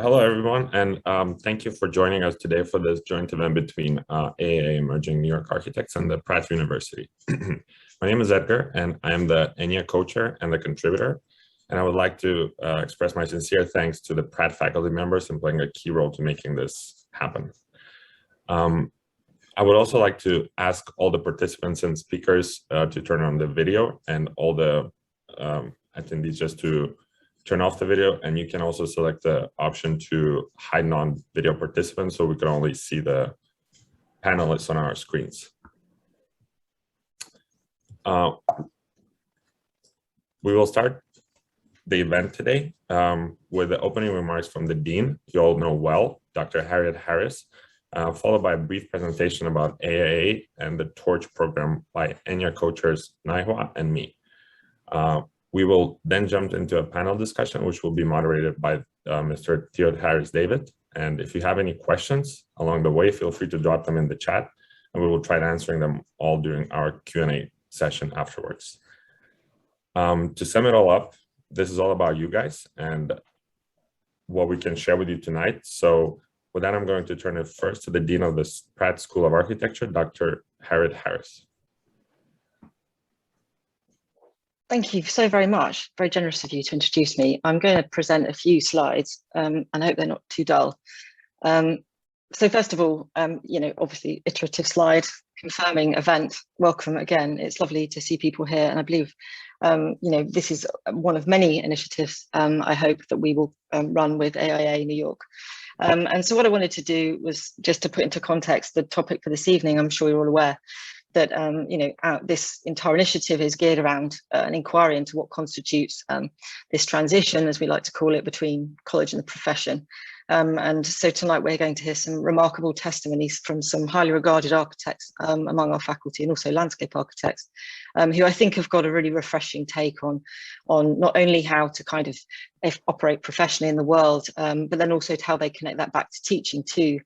Hello, everyone, and thank you for joining us today for this joint event between AIA Emerging New York Architects and the Pratt University. My name is Edgar, and I am the ENYA co-chair and the contributor. And I would like to express my sincere thanks to the Pratt faculty members in playing a key role to making this happen. I would also like to ask all the participants and speakers to turn on the video, and all the attendees just to turn off the video, and you can also select the option to hide non-video participants so we can only see the panelists on our screens. We will start the event today with the opening remarks from the Dean, you all know well, Dr. Harrid Harris, followed by a brief presentation about AIA and the TORCHU program by ENYA co-chairs Nihua and me. We will then jump into a panel discussion, which will be moderated by Mr. Theo Harris-David. And if you have any questions along the way, feel free to drop them in the chat, and we will try answering them all during our Q&A session afterwards. To sum it all up, this is all about you guys and what we can share with you tonight. So with that, I'm going to turn it first to the Dean of the Pratt School of Architecture, Dr. Harrid Harris. Thank you so very much. Very generous of you to introduce me. I'm going to present a few slides and I hope they're not too dull. So first of all, obviously iterative slide, confirming event, welcome again. It's lovely to see people here, and I believe, this is one of many initiatives I hope that we will run with AIA New York. And so what I wanted to do was just to put into context the topic for this evening. I'm sure you're all aware that this entire initiative is geared around an inquiry into what constitutes this transition, as we like to call it, between college and the profession. And so tonight we're going to hear some remarkable testimonies from some highly regarded architects among our faculty, and also landscape architects, who I think have got a really refreshing take on not only how to kind of operate professionally in the world, but then also how they connect that back to teaching too.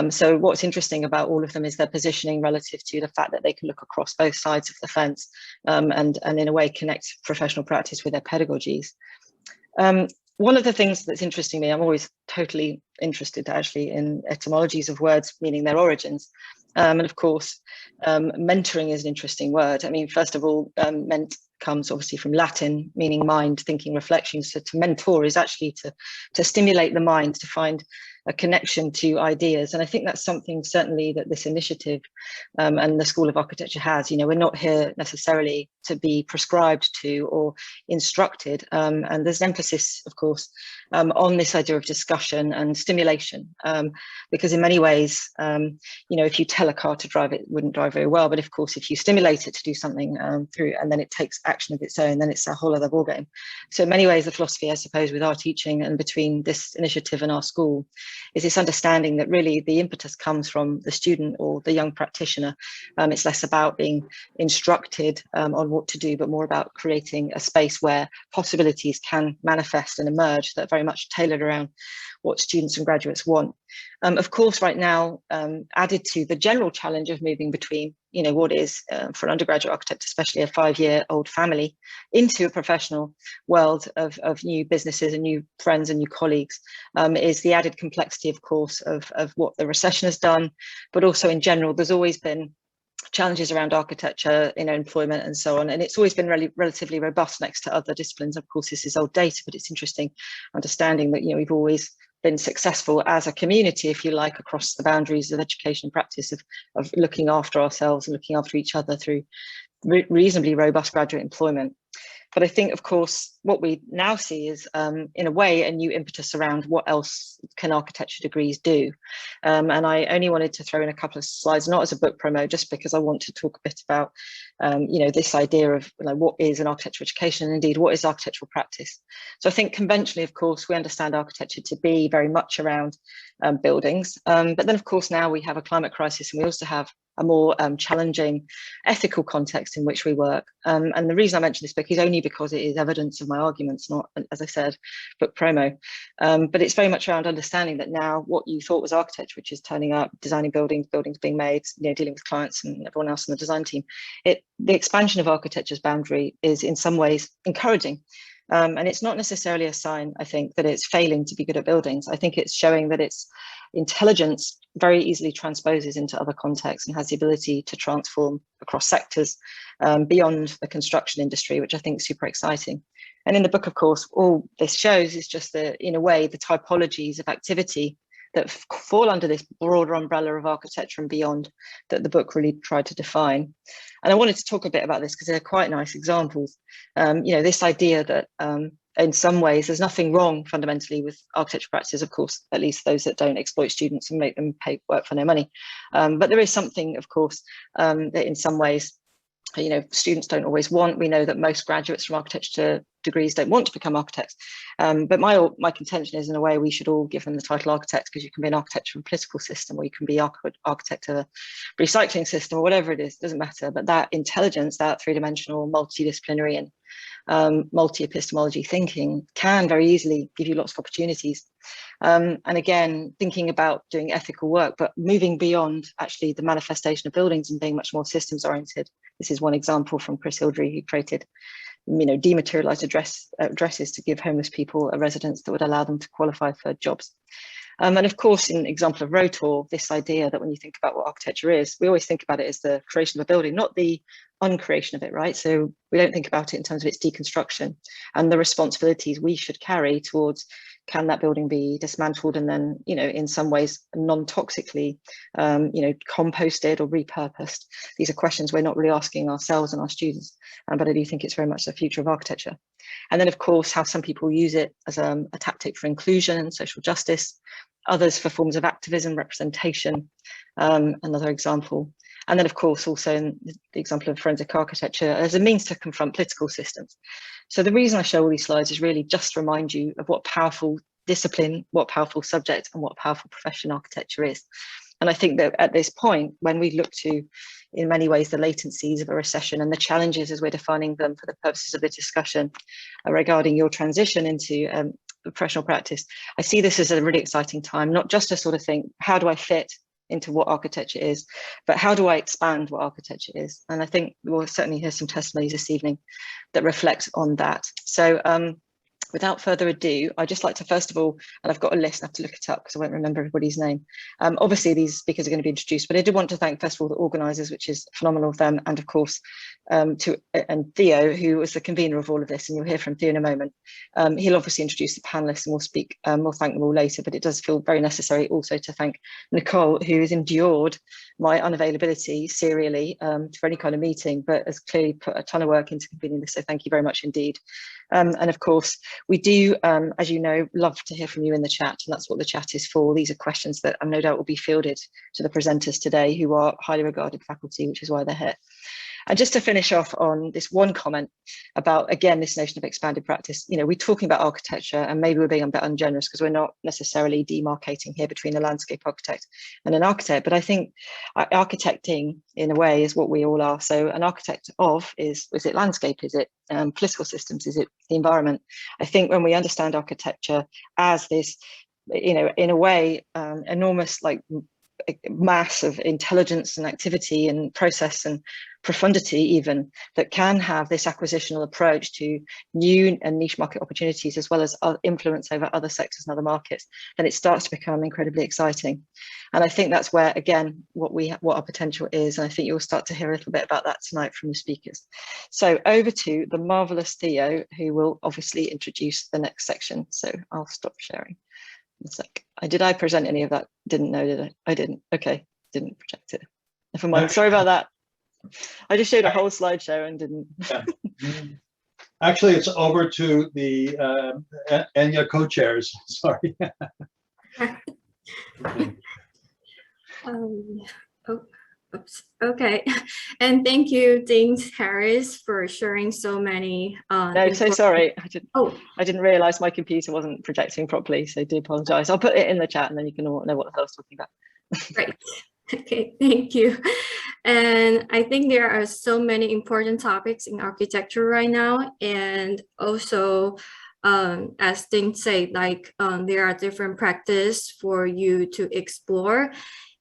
So what's interesting about all of them is their positioning relative to the fact that they can look across both sides of the fence and in a way connect professional practice with their pedagogies. One of the things that's interesting me, I'm always totally interested actually in etymologies of words, meaning their origins. And of course, mentoring is an interesting word. I mean, first of all, ment comes obviously from Latin, meaning mind, thinking, reflection. So to mentor is actually to stimulate the mind, to find a connection to ideas. And I think that's something certainly that this initiative and the School of Architecture has. We're not here necessarily to be prescribed to or instructed. And there's an emphasis, of course, on this idea of discussion and stimulation, because in many ways, if you tell a car to drive, it wouldn't drive very well. But of course, if you stimulate it to do something through, and then it takes action of its own, then it's a whole other ballgame. So in many ways, the philosophy, I suppose, with our teaching and between this initiative and our school is this understanding that really the impetus comes from the student or the young practitioner. It's less about being instructed on what to do, but more about creating a space where possibilities can manifest and emerge that are very much tailored around what students and graduates want. Of course, right now, added to the general challenge of moving between, what is for an undergraduate architect, especially a 5-year-old family, into a professional world of new businesses and new friends and new colleagues, is the added complexity, of course, of what the recession has done, but also in general, there's always been challenges around architecture, employment and so on. And it's always been relatively robust next to other disciplines. Of course, this is old data, but it's interesting understanding that, we've always been successful as a community, if you like, across the boundaries of education and practice of looking after ourselves and looking after each other through reasonably robust graduate employment. But I think, of course, what we now see is, in a way, a new impetus around what else can architecture degrees do. And I only wanted to throw in a couple of slides, not as a book promo, just because I want to talk a bit about, this idea of what is an architectural education, and indeed, what is architectural practice. So I think conventionally, of course, we understand architecture to be very much around buildings. But then, of course, now we have a climate crisis, and we also have a more challenging ethical context in which we work. And the reason I mention this book is only because it is evidence of my arguments, not, as I said, book promo. But it's very much around understanding that now what you thought was architecture, which is turning up, designing buildings being made, dealing with clients and everyone else in the design team, the expansion of architecture's boundary is in some ways encouraging. And it's not necessarily a sign, I think, that it's failing to be good at buildings. I think it's showing that its intelligence very easily transposes into other contexts and has the ability to transform across sectors beyond the construction industry, which I think is super exciting. And in the book, of course, all this shows is just in a way, the typologies of activity that fall under this broader umbrella of architecture and beyond that the book really tried to define. And I wanted to talk a bit about this because they're quite nice examples. This idea that in some ways there's nothing wrong fundamentally with architecture practices, of course, at least those that don't exploit students and make them pay work for no money. But there is something, of course, that in some ways, students don't always want. We know that most graduates from architecture degrees don't want to become architects. But my contention is, in a way, we should all give them the title architect, because you can be an architect of a political system, or you can be architect of a recycling system, or whatever it is, doesn't matter. But that intelligence, that three-dimensional, multidisciplinary and multi-epistemology thinking can very easily give you lots of opportunities. And again, thinking about doing ethical work, but moving beyond actually the manifestation of buildings and being much more systems oriented. This is one example from Chris Hildrey, who created dematerialized addresses to give homeless people a residence that would allow them to qualify for jobs. And of course, in example of Rotor, this idea that when you think about what architecture is, we always think about it as the creation of a building, not the uncreation of it, right? So we don't think about it in terms of its deconstruction and the responsibilities we should carry towards, can that building be dismantled and then, in some ways non-toxically, composted or repurposed? These are questions we're not really asking ourselves and our students, but I do think it's very much the future of architecture. And then, of course, how some people use it as a tactic for inclusion and social justice, others for forms of activism, representation, another example. And then, of course, also in the example of forensic architecture as a means to confront political systems. So the reason I show all these slides is really just to remind you of what powerful discipline, what powerful subject, and what powerful profession architecture is. And I think that at this point, when we look to, in many ways, the latencies of a recession and the challenges as we're defining them for the purposes of the discussion regarding your transition into professional practice, I see this as a really exciting time, not just to sort of think, how do I fit into what architecture is, but how do I expand what architecture is? And I think we'll certainly hear some testimonies this evening that reflect on that. So without further ado, I'd just like to, first of all, and I've got a list, I have to look it up because I won't remember everybody's name. Obviously, these speakers are going to be introduced, but I did want to thank, first of all, the organisers, which is phenomenal of them, and of course, and Theo, who was the convener of all of this, and you'll hear from Theo in a moment. He'll obviously introduce the panellists and we'll speak, we'll thank them all later, but it does feel very necessary also to thank Nicole, who has endured my unavailability serially for any kind of meeting, but has clearly put a ton of work into convening this, so thank you very much indeed. And of course, we do, as you know, love to hear from you in the chat, and that's what the chat is for. These are questions that no doubt will be fielded to the presenters today, who are highly regarded faculty, which is why they're here. And just to finish off on this one comment about, again, this notion of expanded practice, we're talking about architecture, and maybe we're being a bit ungenerous because we're not necessarily demarcating here between a landscape architect and an architect, but I think architecting in a way is what we all are. So an architect of is it landscape? Is it political systems? Is it the environment? I think when we understand architecture as this, in a way, enormous mass of intelligence and activity and process and profundity even, that can have this acquisitional approach to new and niche market opportunities, as well as influence over other sectors and other markets, then it starts to become incredibly exciting. And I think that's where, again, what our potential is. And I think you'll start to hear a little bit about that tonight from the speakers. So over to the marvelous Theo, who will obviously introduce the next section. So I'll stop sharing. One sec. Did I present any of that? Didn't know, did I? I didn't. Okay, didn't project it. Never mind. Sorry about that. I just showed a whole slideshow and didn't. Yeah. Actually, it's over to the ENYA co-chairs. Sorry. Oops. Okay, and thank you, Dean Harris, for sharing so many. No, so sorry. I didn't realize my computer wasn't projecting properly, so I do apologize. I'll put it in the chat and then you can all know what the hell I was talking about. Great. Okay, thank you. And I think there are so many important topics in architecture right now, and also as Dean said, there are different practices for you to explore.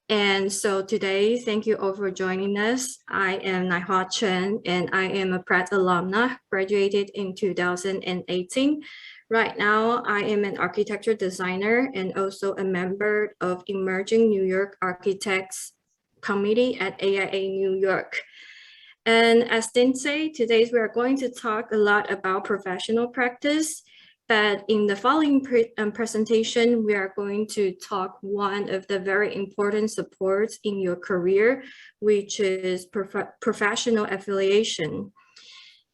And so today, thank you all for joining us. I am Nisha Chen, and I am a Pratt alumna, graduated in 2018. Right now, I am an architecture designer and also a member of Emerging New York Architects Committee at AIA New York. And as Dean said, today we are going to talk a lot about professional practice. But in the following presentation, we are going to talk one of the very important supports in your career, which is professional affiliation.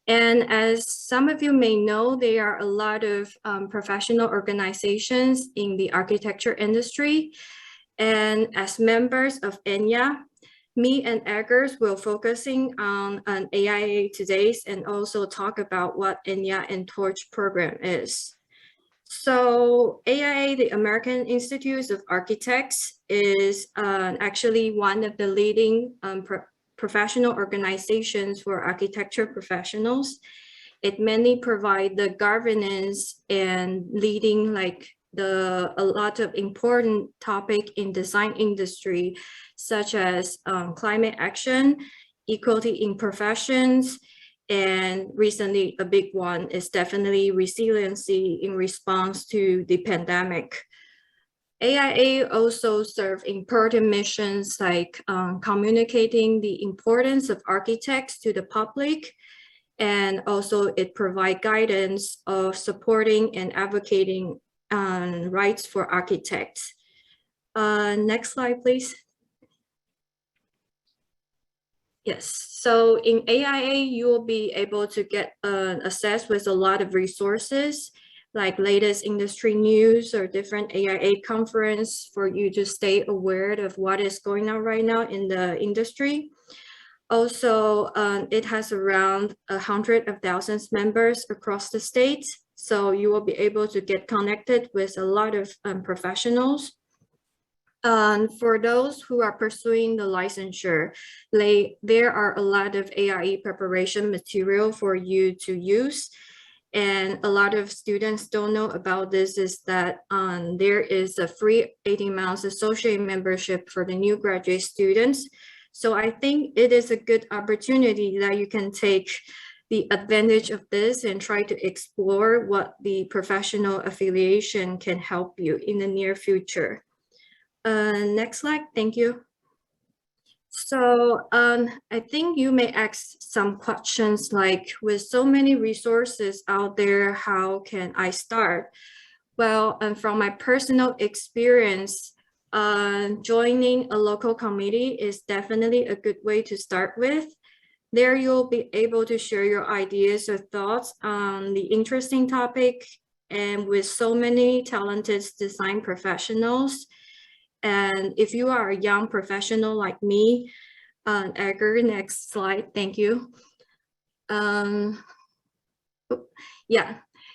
And as some of you may know, there are a lot of professional organizations in the architecture industry. And as members of ENYA, me and Eggers will focusing on an AIA today and also talk about what ENYA and TORCHU program is. So AIA, the American Institute of Architects, is actually one of the leading professional organizations for architecture professionals. It mainly provides the governance and leading a lot of important topic in design industry, such as climate action, equality in professions, and recently a big one is definitely resiliency in response to the pandemic. AIA also serve important missions like communicating the importance of architects to the public, and also it provide guidance of supporting and advocating rights for architects. Next slide, please. Yes, so in AIA, you will be able to get access with a lot of resources, like latest industry news or different AIA conference for you to stay aware of what is going on right now in the industry. Also, it has around 100,000 members across the state. So you will be able to get connected with a lot of professionals. For those who are pursuing the licensure, there are a lot of AIE preparation material for you to use. And a lot of students don't know about this is that there is a free 18 months associate membership for the new graduate students. So I think it is a good opportunity that you can take the advantage of this and try to explore what the professional affiliation can help you in the near future. Next slide, thank you. So I think you may ask some questions like, with so many resources out there, how can I start? Well, from my personal experience, joining a local committee is definitely a good way to start with. There you'll be able to share your ideas or thoughts on the interesting topic, and with so many talented design professionals. And if you are a young professional like me, Edgar, next slide, thank you. Yeah,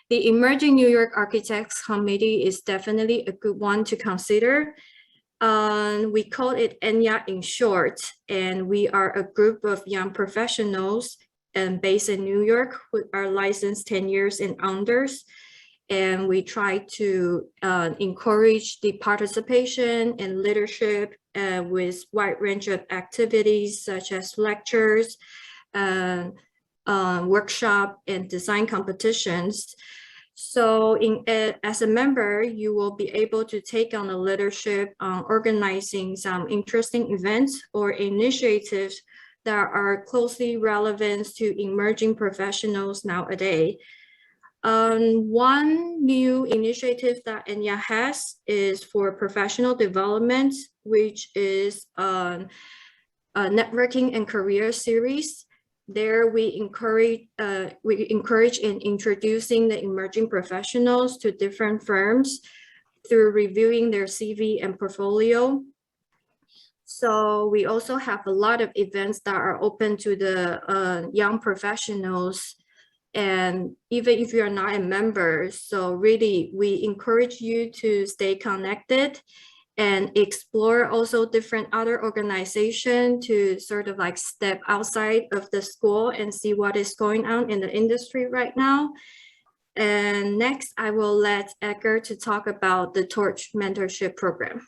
the Emerging New York Architects Committee is definitely a good one to consider. We call it ENYA in short, and we are a group of young professionals based in New York who are licensed 10 years and under. And we try to encourage the participation and leadership with wide range of activities such as lectures, workshop, and design competitions. So as a member, you will be able to take on the leadership on organizing some interesting events or initiatives that are closely relevant to emerging professionals nowadays. One new initiative that ENYA has is for professional development, which is a networking and career series. There we encourage in introducing the emerging professionals to different firms through reviewing their CV and portfolio. So we also have a lot of events that are open to the young professionals. And even if you're not a member, so really we encourage you to stay connected and explore also different other organizations to sort of like step outside of the school and see what is going on in the industry right now. And next, I will let Edgar to talk about the TORCHU mentorship program.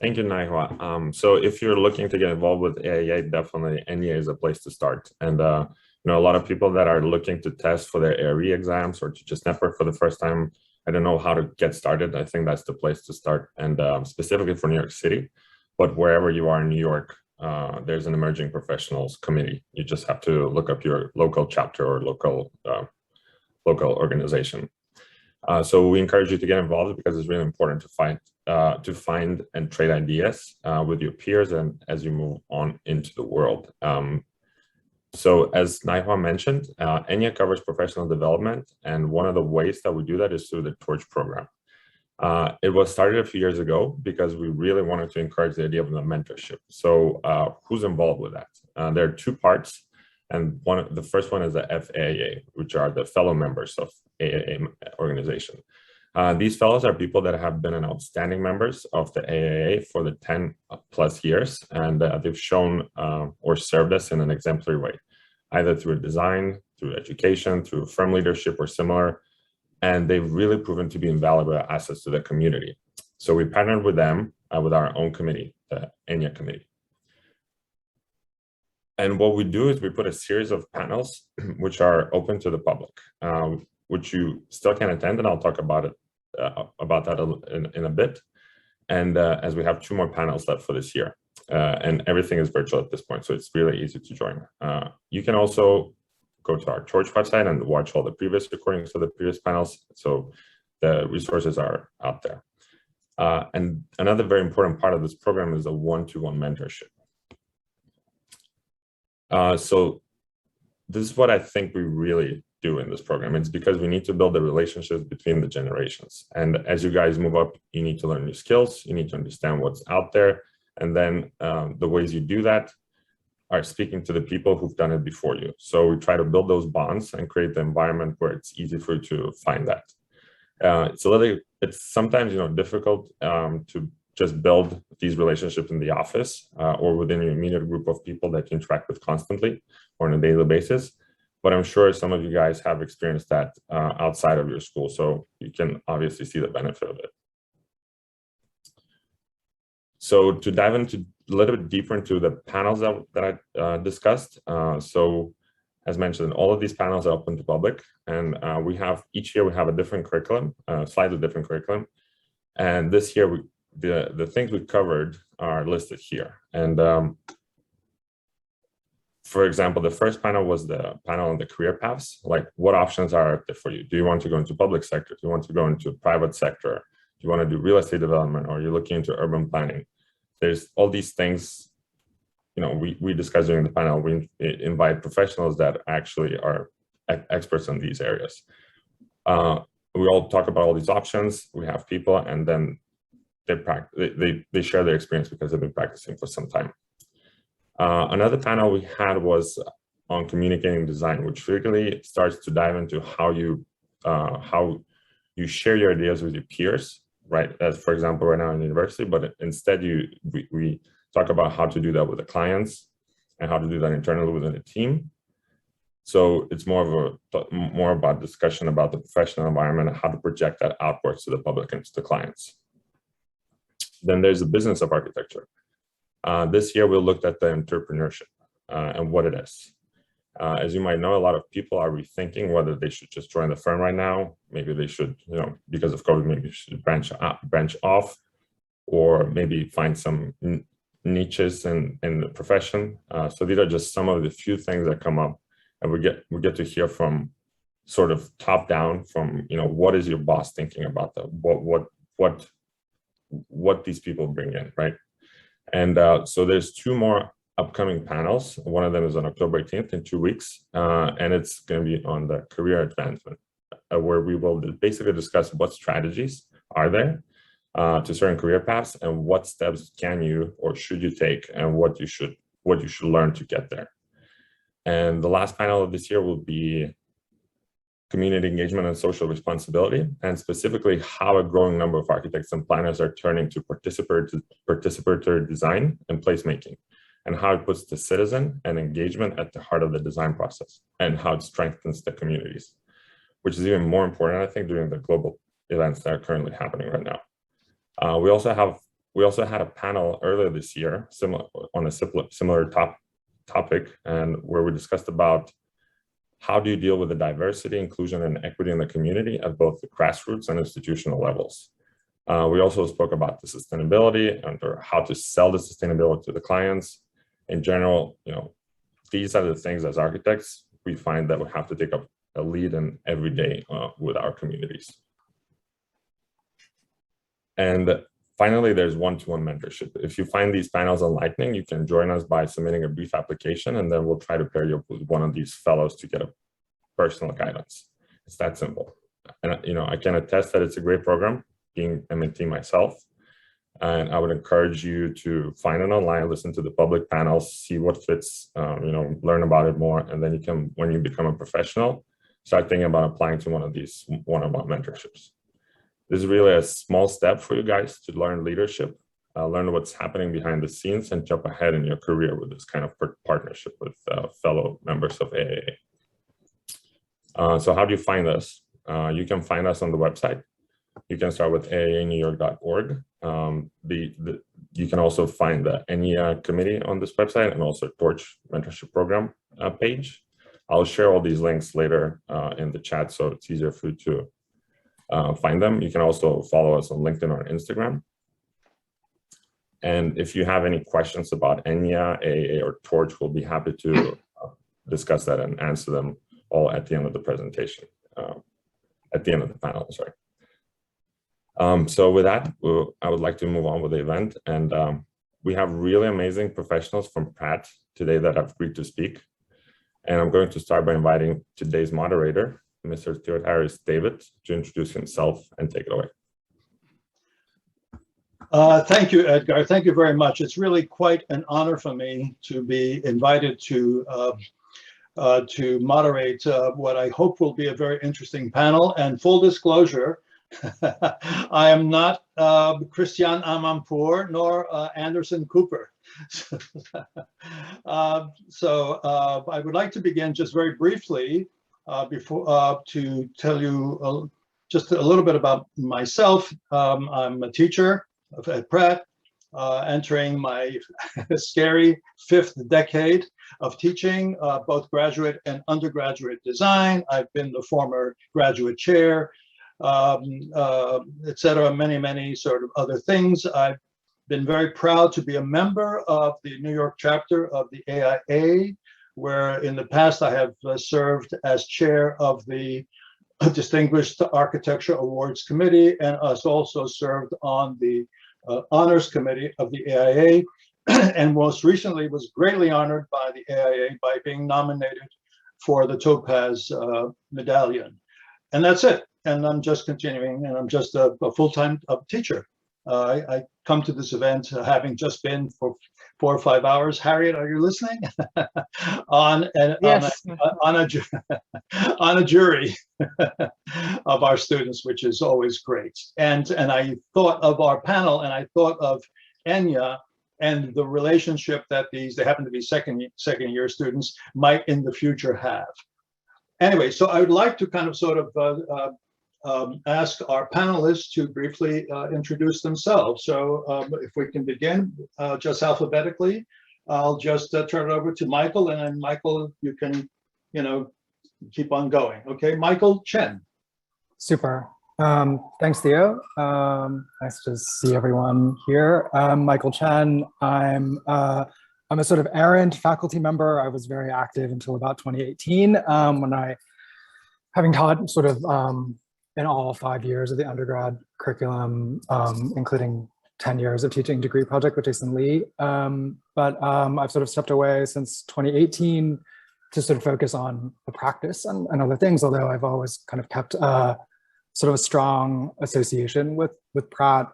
Thank you, Naihua. So if you're looking to get involved with AIA, definitely ENYA is a place to start. And a lot of people that are looking to test for their AIA exams or to just network for the first time, I don't know how to get started. I think that's the place to start, and specifically for New York City. But wherever you are in New York, there's an emerging professionals committee. You just have to look up your local chapter or local organization. So we encourage you to get involved because it's really important to find and trade ideas with your peers and as you move on into the world. So as Naihua mentioned, ENYA covers professional development, and one of the ways that we do that is through the TORCHU program. It was started a few years ago because we really wanted to encourage the idea of the mentorship. So who's involved with that? There are two parts, and the first one is the FAIA, which are the fellow members of AIA organization. These fellows are people that have been an outstanding members of the AIA for the 10 plus years, and they've shown or served us in an exemplary way, either through design, through education, through firm leadership or similar, and they've really proven to be invaluable assets to the community. So we partnered with them with our own committee, the ENYA committee. And what we do is we put a series of panels which are open to the public, which you still can attend, and I'll talk about that in a bit. And as we have 2 more panels left for this year, and everything is virtual at this point, so it's really easy to join. You can also go to our TORCHU website and watch all the previous recordings of the previous panels. So the resources are out there. And another very important part of this program is a one-to-one mentorship. So this is what I think we really do in this program. It's because we need to build the relationships between the generations. And as you guys move up, you need to learn new skills. You need to understand what's out there. And then the ways you do that are speaking to the people who've done it before you. So we try to build those bonds and create the environment where it's easy for you to find that. It's sometimes difficult to just build these relationships in the office or within your immediate group of people that you interact with constantly or on a daily basis. But I'm sure some of you guys have experienced that outside of your school, so you can obviously see the benefit of it. So to dive into a little bit deeper into the panels that I discussed. So as mentioned, all of these panels are open to public, and each year we have a different curriculum, slightly different curriculum. And this year, the things we covered are listed here. And for example, the first panel was the panel on the career paths, like what options are there for you? Do you want to go into public sector? Do you want to go into private sector? Do you want to do real estate development, or you're looking into urban planning? There's all these things, we discuss during the panel. We invite professionals that actually are experts in these areas. We all talk about all these options. We have people, and then they share their experience because they've been practicing for some time. Another panel we had was on communicating design, which really starts to dive into how you share your ideas with your peers, right? As for example, right now in university, but instead we talk about how to do that with the clients and how to do that internally within a team. So it's more about discussion about the professional environment and how to project that outwards to the public and to the clients. Then there's the business of architecture. This year, we looked at the entrepreneurship and what it is. As you might know, a lot of people are rethinking whether they should just join the firm right now. Maybe they should, because of COVID, maybe you should branch off, or maybe find some niches in the profession. So these are just some of the few things that come up, and we get to hear from sort of top down from, what is your boss thinking about that? What these people bring in, right? And so there's 2 more upcoming panels. One of them is on October 18th in 2 weeks, and it's going to be on the career advancement, where we will basically discuss what strategies are there to certain career paths, and what steps can you or should you take, and what you should learn to get there. And the last panel of this year will be community engagement and social responsibility, and specifically how a growing number of architects and planners are turning to participatory design and placemaking, and how it puts the citizen and engagement at the heart of the design process, and how it strengthens the communities, which is even more important, I think, during the global events that are currently happening right now. We also have We also had a panel earlier this year, on a similar topic, and where we discussed about how do you deal with the diversity, inclusion, and equity in the community at both the grassroots and institutional levels. We also spoke about the sustainability and or how to sell the sustainability to the clients. In general, these are the things as architects we find that we have to take a lead in every day with our communities. And finally, there's one-to-one mentorship. If you find these panels enlightening, you can join us by submitting a brief application, and then we'll try to pair you up with one of these fellows to get a personal guidance. It's that simple. And I can attest that it's a great program, being MNT myself. And I would encourage you to find it online, listen to the public panels, see what fits, learn about it more. And then you can, when you become a professional, start thinking about applying to one of these one-on-one mentorships. This is really a small step for you guys to learn leadership, learn what's happening behind the scenes, and jump ahead in your career with this kind of partnership with fellow members of AIA. So how do you find us? You can find us on the website. You can start with AIANYork.org. You can also find the ENYA committee on this website and also TORCHU mentorship program page. I'll share all these links later in the chat, so it's easier for you to find them. You can also follow us on LinkedIn or Instagram. And if you have any questions about ENYA, AIA, or TORCHU, we'll be happy to discuss that and answer them all at the end of the presentation, at the end of the panel, sorry. So with that, I would like to move on with the event. And we have really amazing professionals from Pratt today that have agreed to speak. And I'm going to start by inviting today's moderator, Mr. Harrid Harris David, to introduce himself and take it away. Thank you, Edgar. Thank you very much. It's really quite an honor for me to be invited to moderate what I hope will be a very interesting panel. And full disclosure, I am not Christian Amanpour nor Anderson Cooper. So I would like to begin just very briefly to tell you just a little bit about myself. I'm a teacher at Pratt, entering my scary 5th decade of teaching, both graduate and undergraduate design. I've been the former graduate chair, etc., many sort of other things. I've been very proud to be a member of the New York chapter of the AIA, where in the past I have served as chair of the Distinguished Architecture Awards Committee, and also served on the Honors Committee of the AIA, and most recently was greatly honored by the AIA by being nominated for the Topaz Medallion. And that's it. And I'm just continuing, and I'm just a full-time teacher. I come to this event having just been for 4 or 5 hours. Harriet, are you listening? on a jury of our students, which is always great. And I thought of our panel, and I thought of ENYA and the relationship that they happen to be second year students might in the future have. Anyway, so I would like to kind of sort of ask our panelists to briefly introduce themselves. So if we can begin just alphabetically, I'll just turn it over to Michael, and then Michael, you can, keep on going. Okay, Michael Chen. Super. Thanks, Theo. Nice to see everyone here. Michael Chen. I'm a sort of errant faculty member. I was very active until about 2018 when having taught sort of in all 5 years of the undergrad curriculum, including 10 years of teaching degree project with Jason Lee. But I've sort of stepped away since 2018 to sort of focus on the practice and other things, although I've always kind of kept sort of a strong association with Pratt.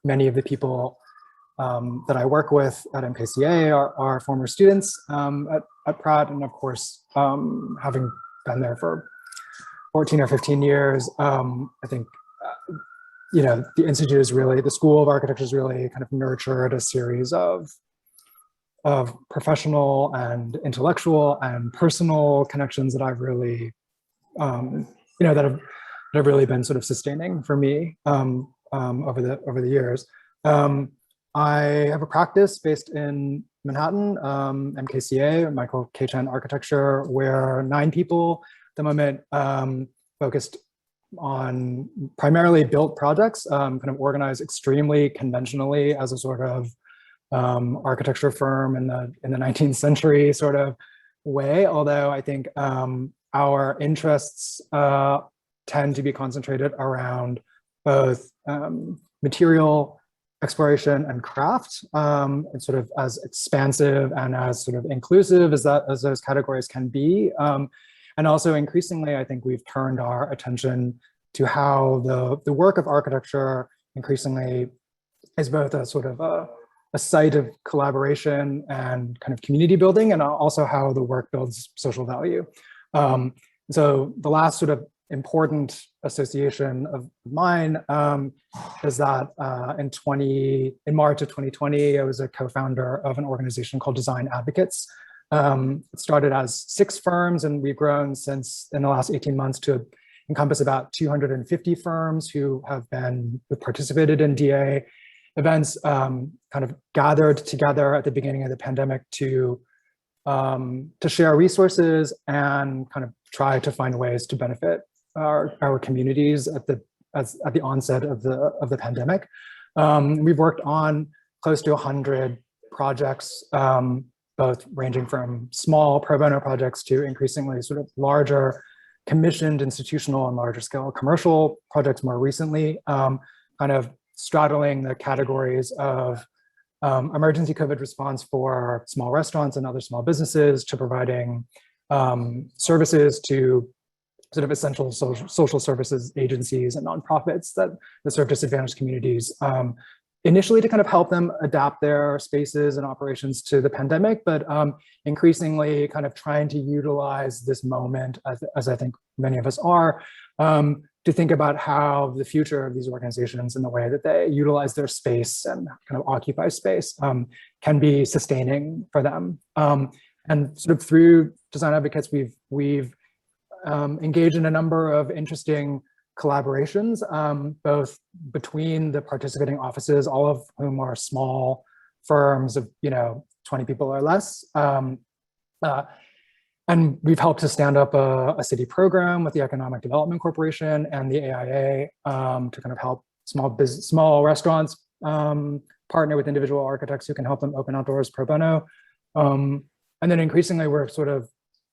Many of the people that I work with at MKCA are former students at Pratt, and of course, having been there for 14 or 15 years, I think, the Institute is really, the School of Architecture is really kind of nurtured a series of professional and intellectual and personal connections that I've really, that have really been sort of sustaining for me over the years. I have a practice based in Manhattan, MKCA, Michael K. Chen Architecture, where 9 people at the moment, focused on primarily built projects, kind of organized extremely conventionally as a sort of architecture firm in the 19th century sort of way. Although I think our interests tend to be concentrated around both material exploration and craft, and sort of as expansive and as sort of inclusive as those categories can be. And also increasingly, I think we've turned our attention to how the work of architecture increasingly is both a sort of a site of collaboration and kind of community building, and also how the work builds social value. So the last sort of important association of mine is that in March of 2020, I was a co-founder of an organization called Design Advocates. It started as 6 firms, and we've grown since in the last 18 months to encompass about 250 firms who participated in DA events, kind of gathered together at the beginning of the pandemic to share resources and kind of try to find ways to benefit our communities at the onset of the pandemic. We've worked on close to 100 projects, both ranging from small pro bono projects to increasingly sort of larger commissioned institutional and larger scale commercial projects more recently, kind of straddling the categories of emergency COVID response for small restaurants and other small businesses, to providing services to sort of essential social services agencies and nonprofits that serve disadvantaged communities, initially to kind of help them adapt their spaces and operations to the pandemic, but increasingly kind of trying to utilize this moment, as I think many of us are, to think about how the future of these organizations and the way that they utilize their space and kind of occupy space can be sustaining for them. And sort of through Design Advocates, we've engaged in a number of interesting collaborations, both between the participating offices, all of whom are small firms of 20 people or less. And we've helped to stand up a city program with the Economic Development Corporation and the AIA to kind of help small restaurants partner with individual architects who can help them open outdoors pro bono. And then increasingly, we're sort of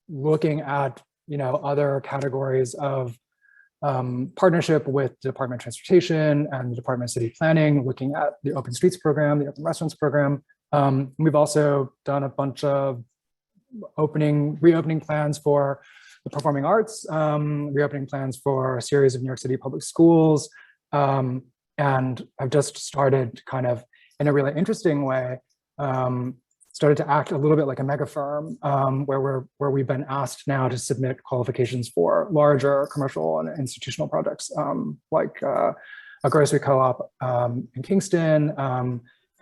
looking at other categories of partnership with the Department of Transportation and the Department of City Planning, looking at the Open Streets program, the Open Restaurants program. We've also done a bunch of reopening plans for the performing arts, reopening plans for a series of New York City public schools, and I've just started kind of in a really interesting way, started to act a little bit like a mega firm, where we've been asked now to submit qualifications for larger commercial and institutional projects, like a grocery co-op in Kingston,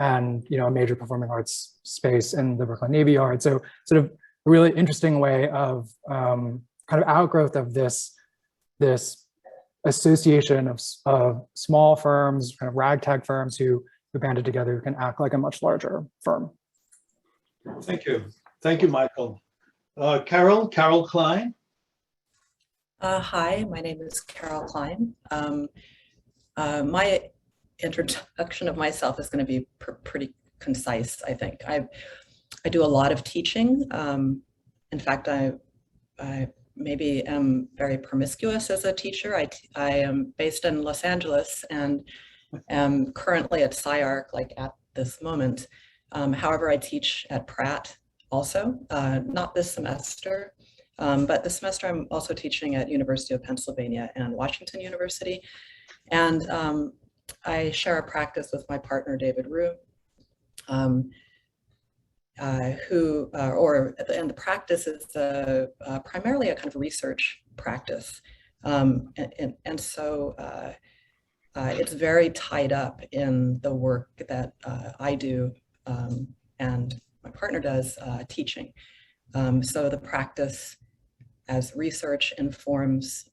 and a major performing arts space in the Brooklyn Navy Yard. So sort of a really interesting way of kind of outgrowth of this association of small firms, kind of ragtag firms who banded together, who can act like a much larger firm. Thank you. Thank you, Michael. Carol Klein. Hi, my name is Carol Klein. My introduction of myself is going to be pretty concise, I think. I do a lot of teaching. In fact, I maybe am very promiscuous as a teacher. I am based in Los Angeles and am currently at SciArc, like at this moment. However, I teach at Pratt also, not this semester, but this semester I'm also teaching at University of Pennsylvania and Washington University. And I share a practice with my partner, David Rue, and the practice is primarily a kind of research practice. And so it's very tied up in the work that I do and my partner does, teaching. So the practice as research informs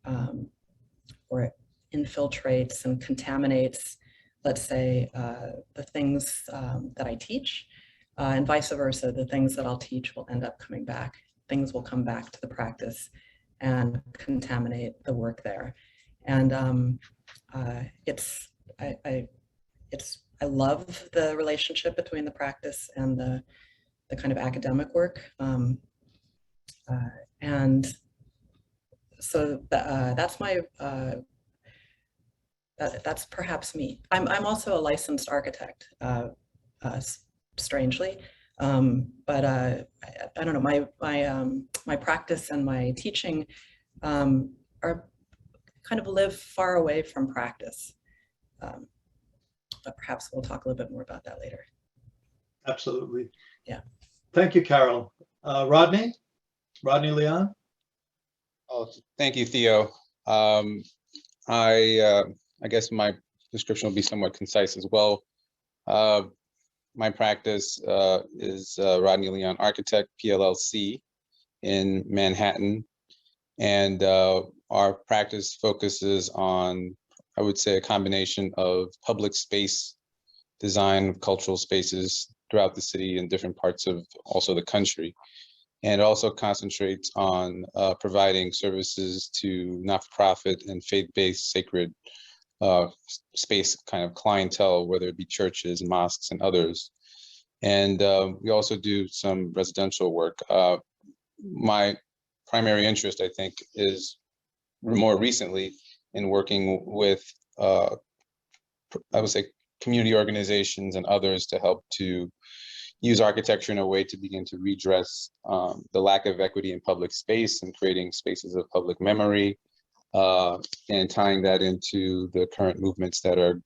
or infiltrates and contaminates let's say, the things that I teach, and vice versa, the things that I'll teach will end up coming back. Things will come back to the practice and contaminate the work there. And I love the relationship between the practice and the kind of academic work. And so that's my, that's perhaps me. I'm also a licensed architect, strangely, but I don't know, my practice and my teaching are kind of live far away from practice. But perhaps we'll talk a little bit more about that later. Absolutely. Yeah. Thank you, Carol. Rodney Leon. Oh, thank you, Theo. I guess my description will be somewhat concise as well. My practice is Rodney Leon Architect, PLLC in Manhattan. And our practice focuses on, I would say, a combination of public space design, cultural spaces throughout the city and different parts of also the country. And it also concentrates on providing services to not-for-profit and faith-based sacred space kind of clientele, whether it be churches, mosques, and others. And we also do some residential work. My primary interest, I think, is more recently in working with, I would say, community organizations and others to help to use architecture in a way to begin to redress the lack of equity in public space and creating spaces of public memory, and tying that into the current movements that are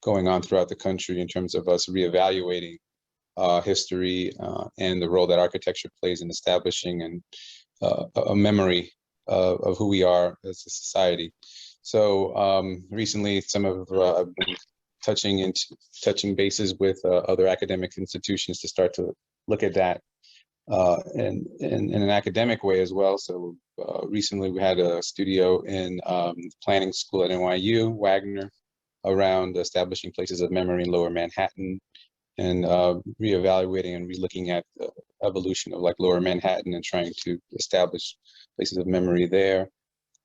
going on throughout the country in terms of us reevaluating history and the role that architecture plays in establishing and a memory of who we are as a society. So recently, some of I've been touching bases with other academic institutions to start to look at that in an academic way as well. So recently we had a studio in planning school at NYU, Wagner, around establishing places of memory in Lower Manhattan and reevaluating and relooking at the evolution of like Lower Manhattan and trying to establish places of memory there.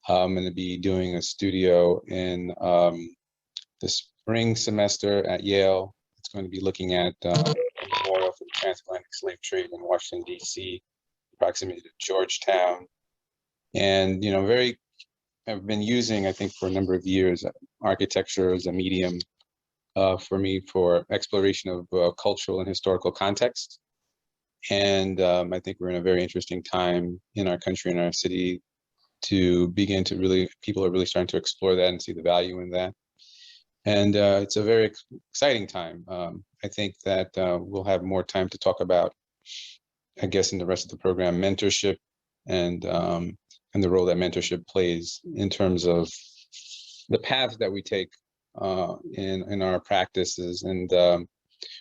I'm going to be doing a studio in the spring semester at Yale. It's going to be looking at memorial for the transatlantic slave trade in Washington, D.C., proximity to Georgetown. And, I've been using, I think, for a number of years, architecture as a medium for me for exploration of cultural and historical context. And I think we're in a very interesting time in our country and our city to begin to really, people are really starting to explore that and see the value in that. And it's a very exciting time. I think that we'll have more time to talk about, I guess, in the rest of the program, mentorship and the role that mentorship plays in terms of the paths that we take in our practices. And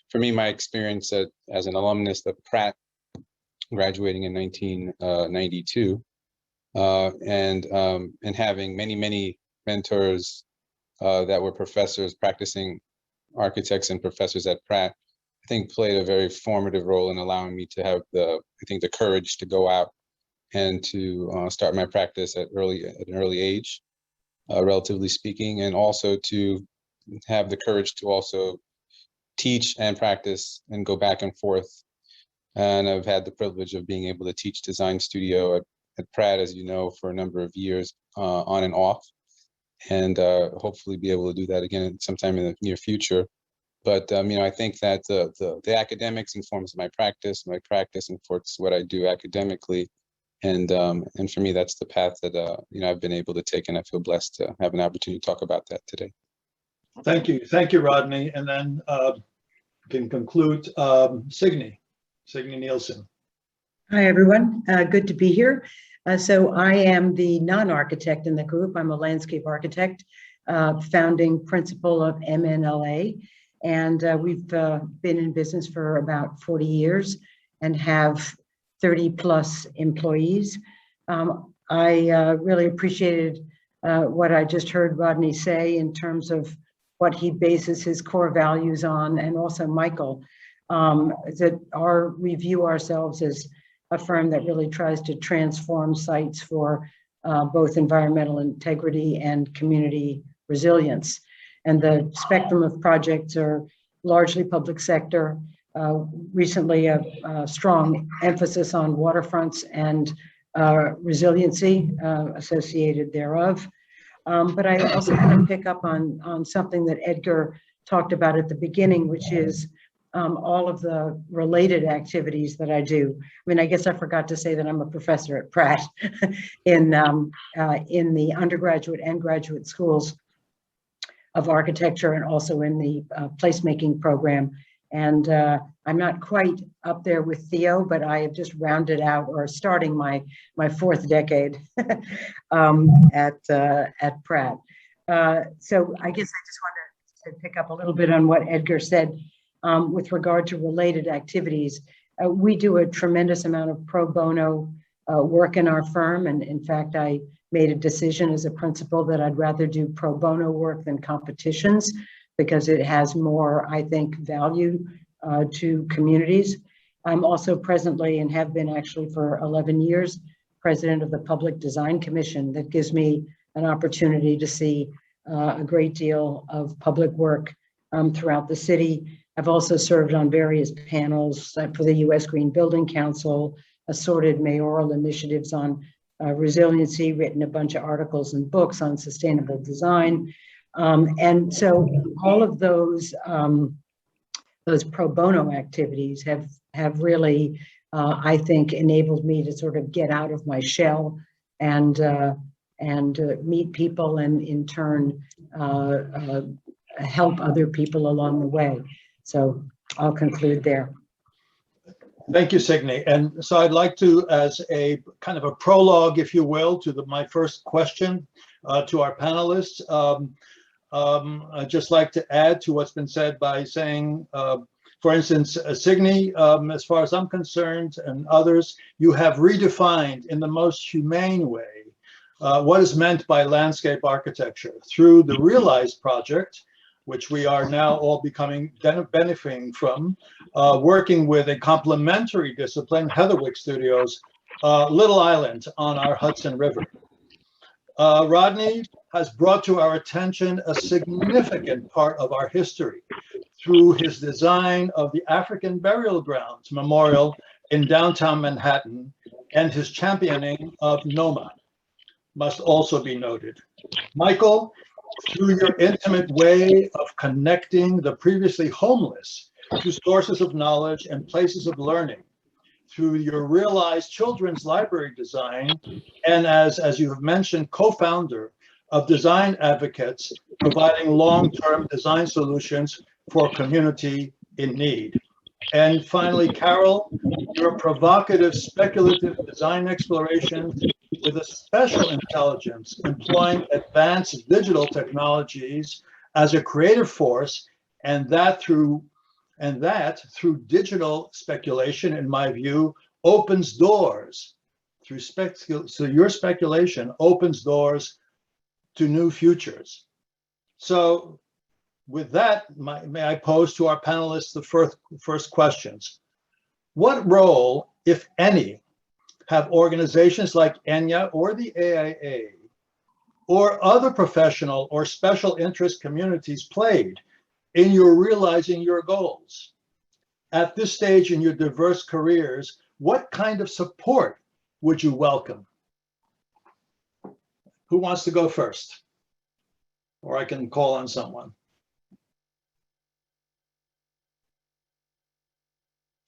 for me, my experience as an alumnus of Pratt, graduating in 1992, and having many mentors that were professors, practicing architects and professors at Pratt, I think played a very formative role in allowing me to have the courage to go out and to start my practice at an early age, relatively speaking, and also to have the courage to also teach and practice and go back and forth. And I've had the privilege of being able to teach design studio at Pratt, as you know, for a number of years on and off, and hopefully be able to do that again sometime in the near future. But I think that the academics informs my practice informs what I do academically, and for me that's the path that I've been able to take, and I feel blessed to have an opportunity to talk about that today. Thank you, Rodney. And then can conclude Signe Nielsen. Hi, everyone. Good to be here. So I am the non-architect in the group. I'm a landscape architect, founding principal of MNLA. And we've been in business for about 40 years and have 30 plus employees. I really appreciated what I just heard Rodney say in terms of what he bases his core values on, and also Michael, that we view ourselves as a firm that really tries to transform sites for both environmental integrity and community resilience. And the spectrum of projects are largely public sector, recently a strong emphasis on waterfronts and resiliency associated thereof. But I also want to pick up on something that Edgar talked about at the beginning, which is all of the related activities that I do. I mean, I guess I forgot to say that I'm a professor at Pratt in the undergraduate and graduate schools of architecture, and also in the placemaking program. And I'm not quite up there with Theo, but I have just rounded out, or starting my fourth decade at Pratt. So I guess I just wanted to pick up a little bit on what Edgar said with regard to related activities. We do a tremendous amount of pro bono work in our firm. And in fact, I made a decision as a principal that I'd rather do pro bono work than competitions, because it has more, I think, value to communities. I'm also presently, and have been actually for 11 years, president of the Public Design Commission. That gives me an opportunity to see a great deal of public work throughout the city. I've also served on various panels for the U.S. Green Building Council, assorted mayoral initiatives on resiliency, written a bunch of articles and books on sustainable design. And so all of those pro bono activities have really, I think, enabled me to sort of get out of my shell and meet people, and in turn help other people along the way. So I'll conclude there. Thank you, Signe. And so I'd like to, as a kind of a prologue, if you will, to my first question to our panelists, I'd just like to add to what's been said by saying, for instance, Signe, as far as I'm concerned, and others, you have redefined in the most humane way what is meant by landscape architecture through the Realize project, which we are now all benefiting from, working with a complementary discipline, Heatherwick Studios, Little Island on our Hudson River. Rodney has brought to our attention a significant part of our history through his design of the African Burial Grounds Memorial in downtown Manhattan, and his championing of NOMA must also be noted. Michael, through your intimate way of connecting the previously homeless to sources of knowledge and places of learning, through your Realize Children's Library design, and as you have mentioned, co-founder of Design Advocates, providing long-term design solutions for community in need. And finally, Carol, your provocative, speculative design explorations with a special intelligence employing advanced digital technologies as a creative force, and that through digital speculation, in my view, opens doors. So your speculation opens doors to new futures. So with that, may I pose to our panelists the first questions. What role, if any, have organizations like ENYA or the AIA or other professional or special interest communities played in your realizing your goals? At this stage in your diverse careers, what kind of support would you welcome? Who wants to go first? Or I can call on someone.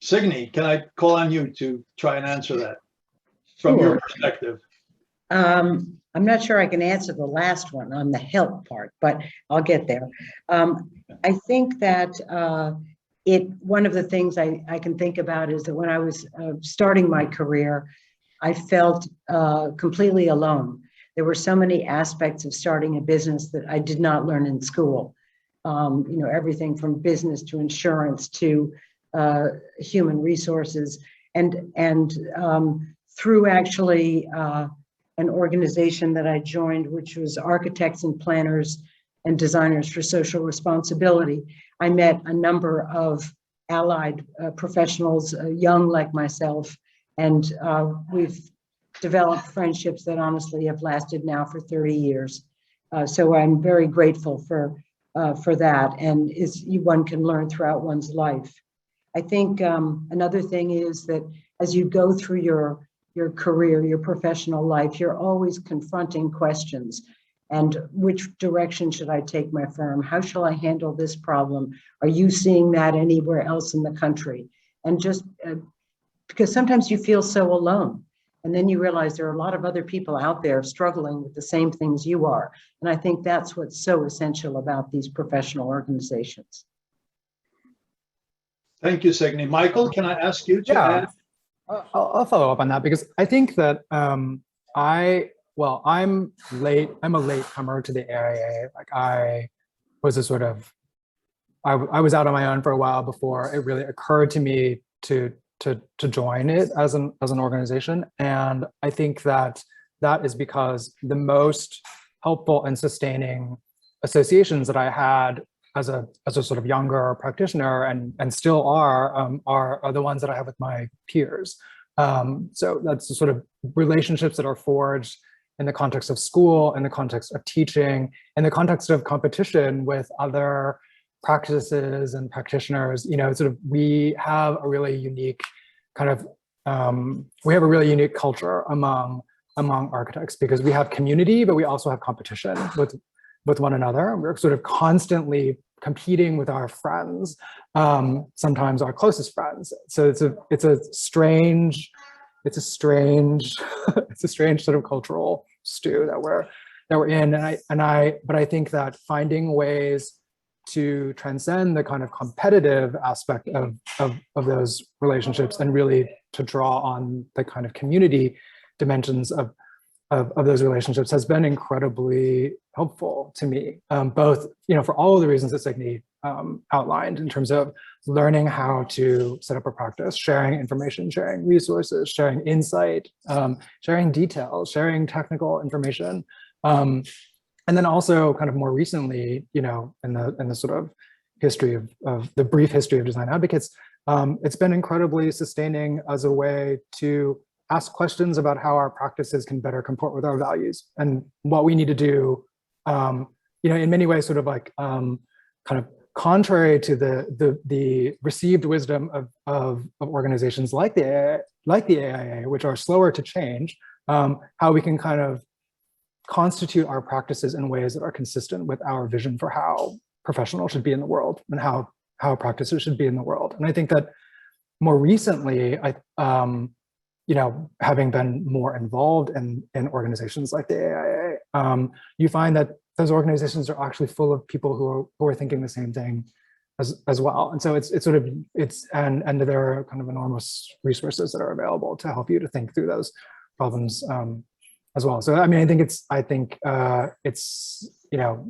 Signe, can I call on you to try and answer that from your perspective? I'm not sure I can answer the last one on the help part, but I'll get there. I think that one of the things I can think about is that when I was starting my career, I felt completely alone. There were so many aspects of starting a business that I did not learn in school. Everything from business to insurance to human resources, and through actually an organization that I joined, which was Architects and Planners and Designers for Social Responsibility. I met a number of allied professionals, young like myself, and we've developed friendships that honestly have lasted now for 30 years. So I'm very grateful for that, and one can learn throughout one's life. I think another thing is that as you go through your career, your professional life, you're always confronting questions. And which direction should I take my firm? How shall I handle this problem? Are you seeing that anywhere else in the country? And just because sometimes you feel so alone, and then you realize there are a lot of other people out there struggling with the same things you are. And I think that's what's so essential about these professional organizations. Thank you, Signy. Michael, can I ask you to add? I'll follow up on that, because I think that I'm a latecomer to the AIA. Like I was I was out on my own for a while before it really occurred to me to join it as an organization. And I think that is because the most helpful and sustaining associations that I had as a sort of younger practitioner and still are the ones that I have with my peers. So that's the sort of relationships that are forged in the context of school, in the context of teaching, in the context of competition with other practices and practitioners. You know, sort of we have a really unique kind of we have a really unique culture among architects, because we have community, but we also have competition with one another. We're sort of constantly competing with our friends, sometimes our closest friends. So it's a strange sort of cultural stew that we're in. But I think that finding ways to transcend the kind of competitive aspect of those relationships, and really to draw on the kind of community dimensions of those relationships, has been incredibly helpful to me, both, you know, for all of the reasons that Signy outlined, in terms of learning how to set up a practice, sharing information, sharing resources, sharing insight, sharing details, sharing technical information. And then also kind of more recently, you know, in the sort of history of the brief history of design advocates, it's been incredibly sustaining as a way to ask questions about how our practices can better comport with our values, and what we need to do, you know, in many ways, sort of like kind of contrary to the received wisdom of organizations like the AIA, which are slower to change, how we can kind of constitute our practices in ways that are consistent with our vision for how professionals should be in the world, and how practices should be in the world. And I think that more recently, you know, having been more involved in organizations like the AIA, you find that those organizations are actually full of people who are thinking the same thing as well. And so and there are kind of enormous resources that are available to help you to think through those problems as well. So I mean, I think it's you know.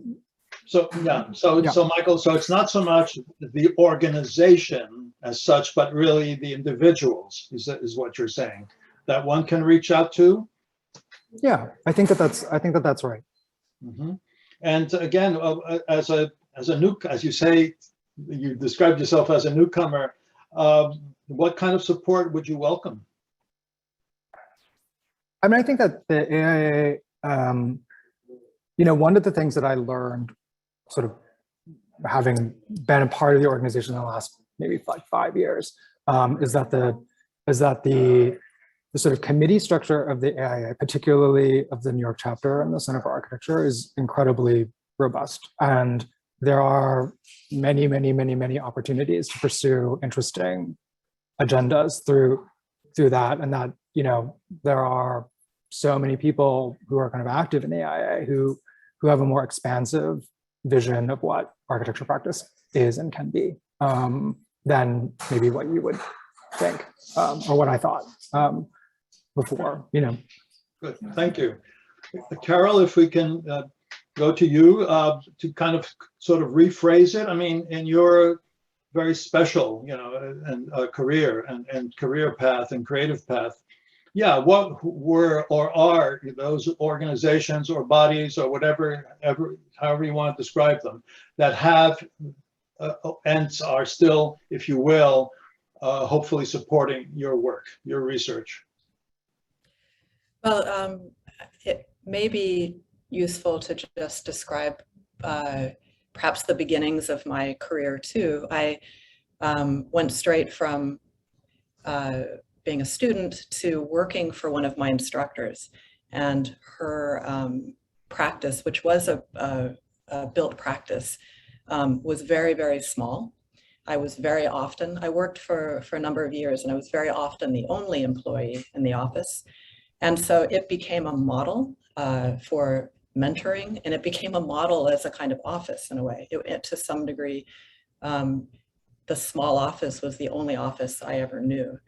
So Michael, so it's not so much the organization as such, but really the individuals is what you're saying, that one can reach out to. Yeah, I think that's right. Mm-hmm. And again, as you say, you described yourself as a newcomer. What kind of support would you welcome? I mean, I think that the AIA, you know, one of the things that I learned, sort of having been a part of the organization in the last maybe like 5 years, is that the sort of committee structure of the AIA, particularly of the New York chapter and the Center for Architecture, is incredibly robust. And there are many, many, many, many opportunities to pursue interesting agendas through that. And that, you know, there are so many people who are kind of active in the AIA who have a more expansive vision of what architecture practice is and can be than maybe what you would think or what I thought before, you know. Good, thank you. Carol, if we can go to you to kind of sort of rephrase it. I mean, in your very special, you know, and career and career path and creative path, yeah, what were or are those organizations or bodies or whatever, however you want to describe them, that have and are still, if you will, hopefully supporting your work, your research? Well, it may be useful to just describe perhaps the beginnings of my career too. I went straight from being a student to working for one of my instructors, and her practice, which was a built practice, was very, very small. I worked for a number of years, and I was very often the only employee in the office. And so it became a model for mentoring, and it became a model as a kind of office in a way. To some degree, the small office was the only office I ever knew.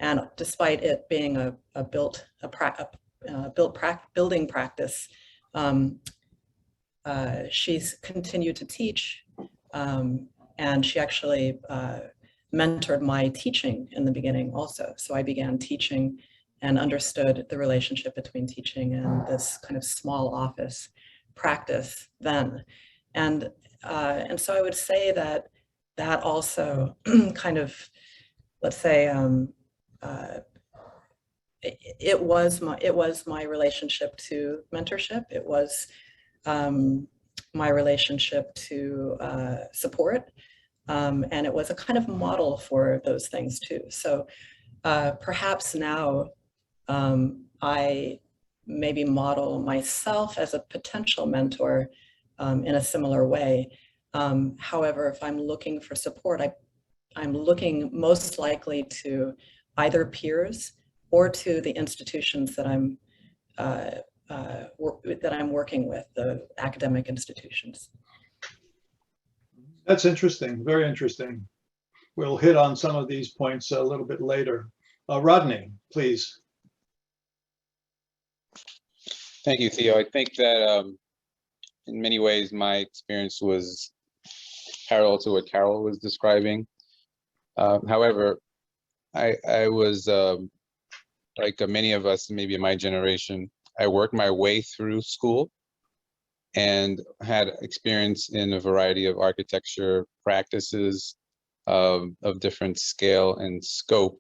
And despite it being a building practice, she's continued to teach, and she actually mentored my teaching in the beginning also. So I began teaching and understood the relationship between teaching and this kind of small office practice then. And so I would say that also kind of, let's say, it was my relationship to mentorship. It was my relationship to support, and it was a kind of model for those things too. So perhaps now I maybe model myself as a potential mentor in a similar way. However, if I'm looking for support, I'm looking most likely to either peers or to the institutions that I'm working with, the academic institutions. That's interesting, very interesting. We'll hit on some of these points a little bit later. Rodney, please. Thank you, Theo. I think that in many ways, my experience was parallel to what Carol was describing. However, I was, like many of us, maybe in my generation, I worked my way through school and had experience in a variety of architecture practices of different scale and scope,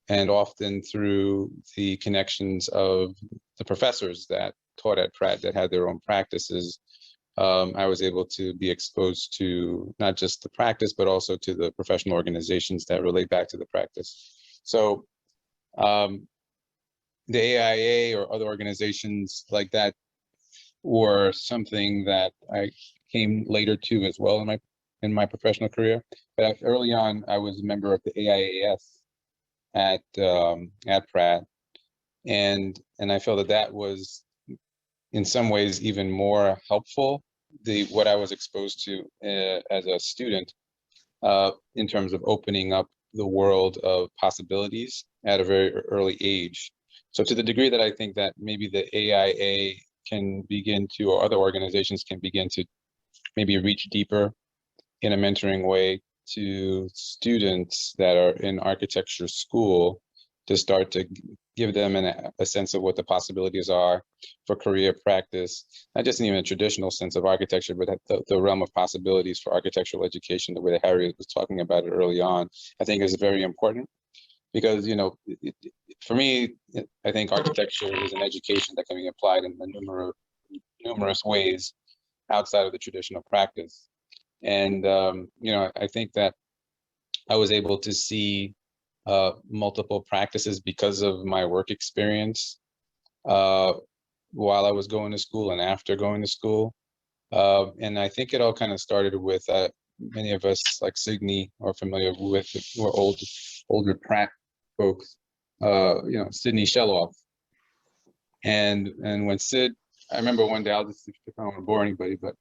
and often through the connections of the professors that taught at Pratt that had their own practices, I was able to be exposed to not just the practice, but also to the professional organizations that relate back to the practice. So the AIA or other organizations like that were something that I came later to as well in my professional career. But early on, I was a member of the AIAS at Pratt, and I felt that was in some ways even more helpful, what I was exposed to as a student in terms of opening up the world of possibilities at a very early age. So to the degree that I think that maybe the AIA can begin to, or other organizations can begin to maybe reach deeper in a mentoring way to students that are in architecture school, to start to give them a sense of what the possibilities are for career practice, not just even a traditional sense of architecture, but the realm of possibilities for architectural education, the way that Harriet was talking about it early on, I think is very important. Because, you know, for me, I think architecture is an education that can be applied in numerous ways outside of the traditional practice. And, you know, I think that I was able to see multiple practices because of my work experience while I was going to school and after going to school. And I think it all kind of started with many of us, like Sydney, are familiar with, who are older Pratt folks, you know, Sidney Shelloff. And when Sid, I remember one day, I'll just, if I don't want to bore anybody, but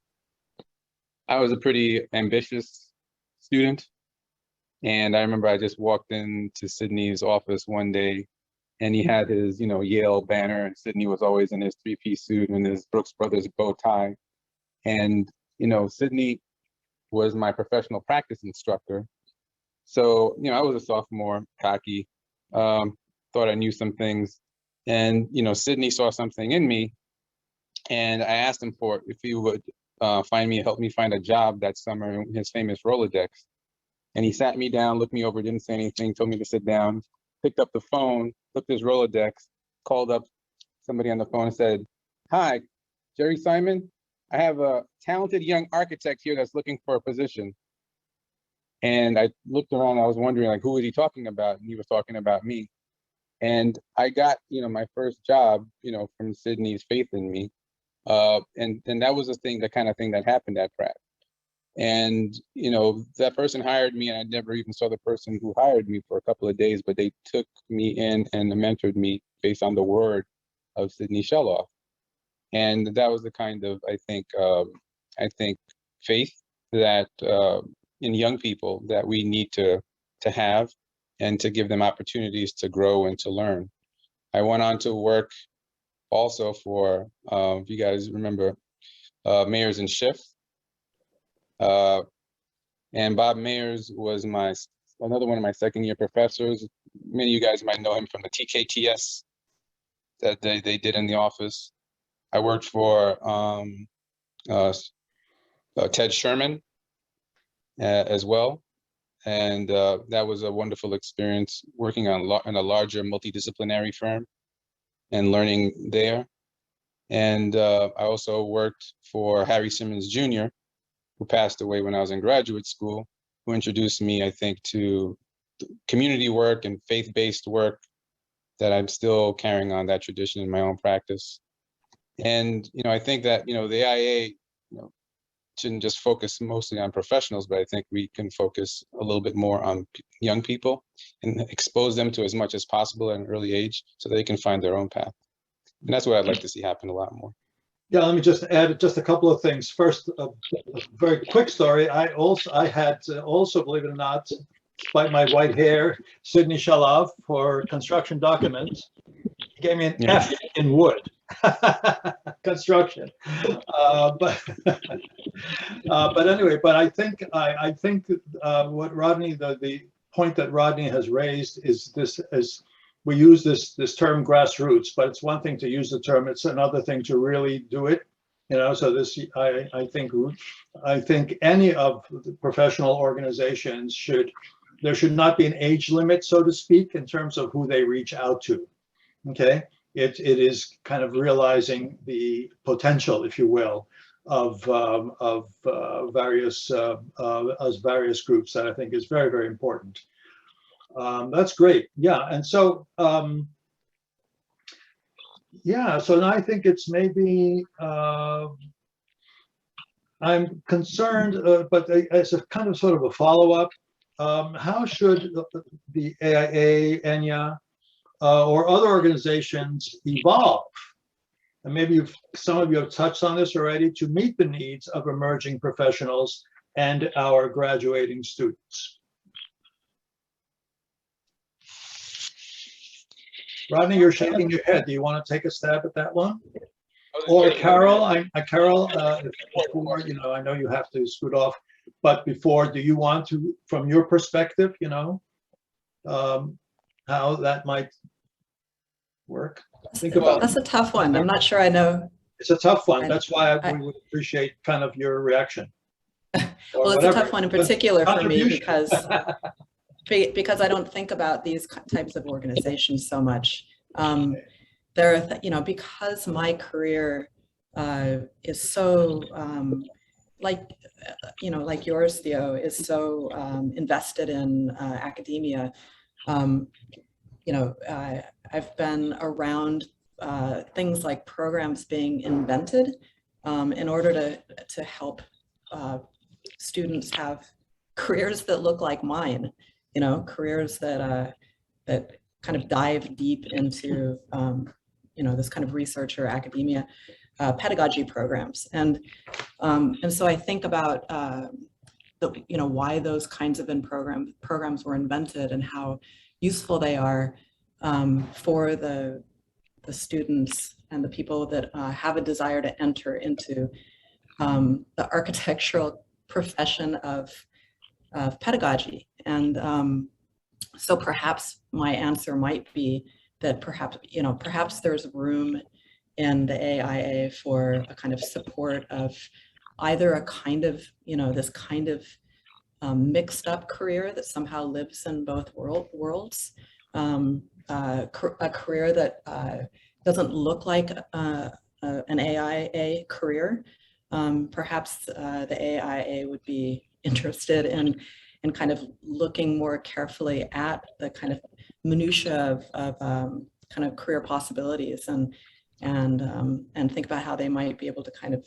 I was a pretty ambitious student. And I remember I just walked into Sydney's office one day, and he had his, you know, Yale banner, and Sydney was always in his three-piece suit and his Brooks Brothers bow tie. And, you know, Sydney was my professional practice instructor. So, you know, I was a sophomore, cocky, thought I knew some things. And, you know, Sydney saw something in me, and I asked him for if he would help me find a job that summer in his famous Rolodex. And he sat me down, looked me over, didn't say anything, told me to sit down, picked up the phone, looked at his Rolodex, called up somebody on the phone and said, "Hi, Jerry Simon, I have a talented young architect here that's looking for a position." And I looked around, I was wondering, like, who is he talking about? And he was talking about me. And I got, you know, my first job, you know, from Sydney's faith in me. And that was the kind of thing that happened at Pratt. And, you know, that person hired me, and I never even saw the person who hired me for a couple of days, but they took me in and mentored me based on the word of Sydney Shelloff. And that was the kind of, I think, faith that in young people that we need to have, and to give them opportunities to grow and to learn. I went on to work also for, if you guys remember, Mayers and Schiff. And Bob Mayers was another one of my second-year professors. Many of you guys might know him from the TKTS that they did in the office. I worked for Ted Sherman as well. And that was a wonderful experience working in a larger multidisciplinary firm and learning there. And I also worked for Harry Simmons Jr., who passed away when I was in graduate school, who introduced me, I think, to community work and faith-based work that I'm still carrying on that tradition in my own practice. And, you know, I think that, you know, the AIA, you know, shouldn't just focus mostly on professionals, but I think we can focus a little bit more on young people and expose them to as much as possible at an early age so they can find their own path. And that's what I'd like to see happen a lot more. Yeah, let me just add just a couple of things. First, a very quick story. I had, believe it or not, despite my white hair, Sydney Shelloff for construction documents. He gave me an F in wood. Construction, but anyway, but I think what Rodney, the point that Rodney has raised is this: as we use this term grassroots, but it's one thing to use the term; it's another thing to really do it. You know, so this I think any of the professional organizations there should not be an age limit, so to speak, in terms of who they reach out to. Okay. It is kind of realizing the potential, if you will, of various groups that I think is very, very important. That's great. Yeah, and so so now I think it's maybe I'm concerned, but as a kind of sort of a follow-up, how should the AIA, ENYA, or other organizations evolve? And maybe some of you have touched on this already, to meet the needs of emerging professionals and our graduating students. Rodney, you're shaking your head. Do you want to take a stab at that one? Or Carol, before, you know, I know you have to scoot off, but before, do you want to, from your perspective, you know, how that might work? Think about. That's a tough one. I'm not sure I know. It's a tough one. That's why we would appreciate kind of your reaction. Well, it's a tough one in particular for me because I don't think about these types of organizations so much. There are, you know, because my career is so like yours, Theo, is so invested in academia. You know, I've been around things like programs being invented in order to help students have careers that look like mine. You know, careers that that kind of dive deep into you know, this kind of research or academia pedagogy programs, and so I think about you know, why those kinds of programs were invented and how useful they are for the students and the people that have a desire to enter into the architectural profession of pedagogy. And so perhaps my answer might be that perhaps there's room in the AIA for a kind of support of either a kind of, this kind of mixed up career that somehow lives in both worlds, a career that doesn't look like an AIA career. Perhaps the AIA would be interested in kind of looking more carefully at the kind of minutia of kind of career possibilities and think about how they might be able to kind of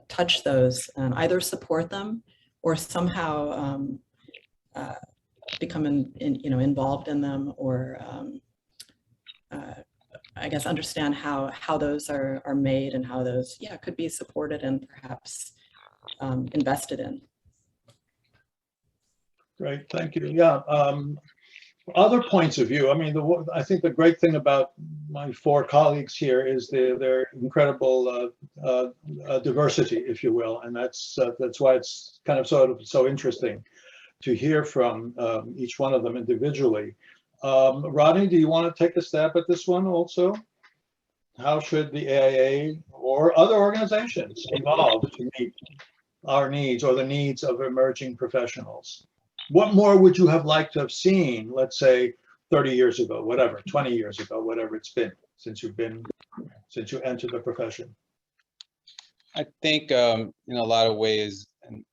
touch those and either support them or somehow become involved in them, or I guess understand how those are made and how those could be supported and perhaps invested in. Great, thank you. Yeah, other points of view. I mean, I think the great thing about my four colleagues here is their incredible diversity, if you will, and that's why it's kind of so interesting to hear from each one of them individually. Rodney, do you want to take a stab at this one also? How should the AIA or other organizations evolve to meet our needs or the needs of emerging professionals? What more would you have liked to have seen, let's say 30 years ago, whatever, 20 years ago, whatever it's been since you entered the profession? I think in a lot of ways, and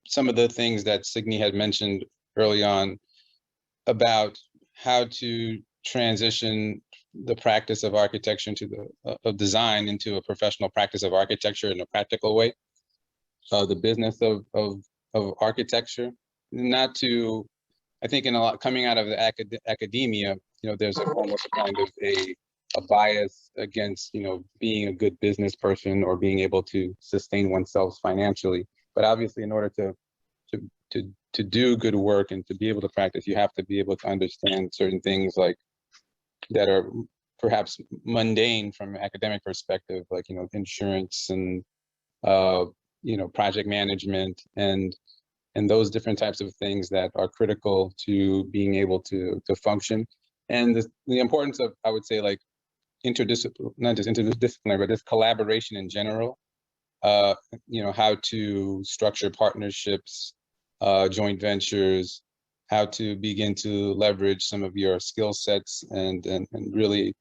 some of the things that Signe had mentioned early on about how to transition the practice of architecture of design into a professional practice of architecture in a practical way. The business of architecture, not to, I think coming out of the academia, there's almost kind of a bias against, being a good business person or being able to sustain oneself financially. But obviously, in order to do good work and to be able to practice, you have to be able to understand certain things like that are perhaps mundane from an academic perspective, like insurance and project management and those different types of things that are critical to being able to function. And the importance of, I would say, like interdisciplinary, not just interdisciplinary, but this collaboration in general. How to structure partnerships, joint ventures, how to begin to leverage some of your skill sets and really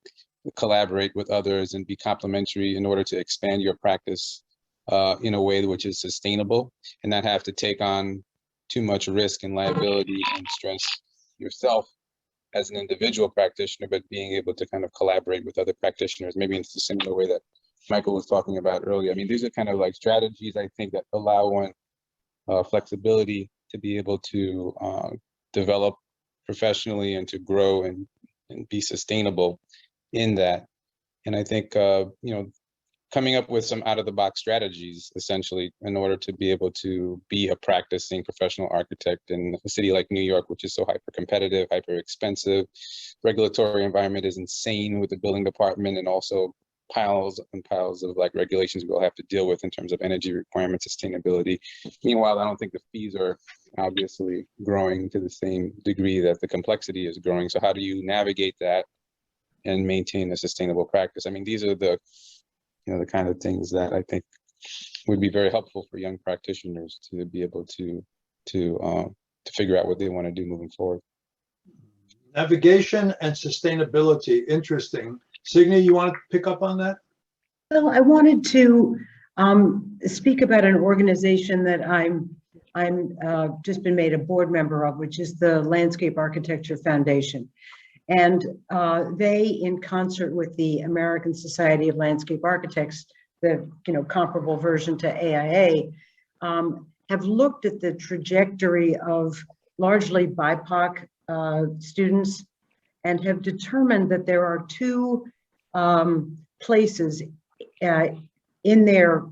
collaborate with others and be complementary in order to expand your practice in a way which is sustainable and not have to take on too much risk and liability and stress yourself as an individual practitioner, but being able to kind of collaborate with other practitioners, maybe in a similar way that Michael was talking about earlier. I mean, these are kind of like strategies, I think, that allow one flexibility to be able to develop professionally and to grow and be sustainable in that. And I think, coming up with some out-of-the-box strategies, essentially, in order to be able to be a practicing professional architect in a city like New York, which is so hyper-competitive, hyper-expensive. Regulatory environment is insane with the building department, and also piles and piles of like regulations we'll have to deal with in terms of energy requirements, sustainability. Meanwhile, I don't think the fees are obviously growing to the same degree that the complexity is growing. So how do you navigate that and maintain a sustainable practice? I mean, these are the the kind of things that I think would be very helpful for young practitioners to be able to figure out what they want to do moving forward. Navigation and sustainability, interesting. Signe, you want to pick up on that? Well, I wanted to speak about an organization that I'm just been made a board member of, which is the Landscape Architecture Foundation. And they, in concert with the American Society of Landscape Architects, the comparable version to AIA, have looked at the trajectory of largely BIPOC students and have determined that there are two places in their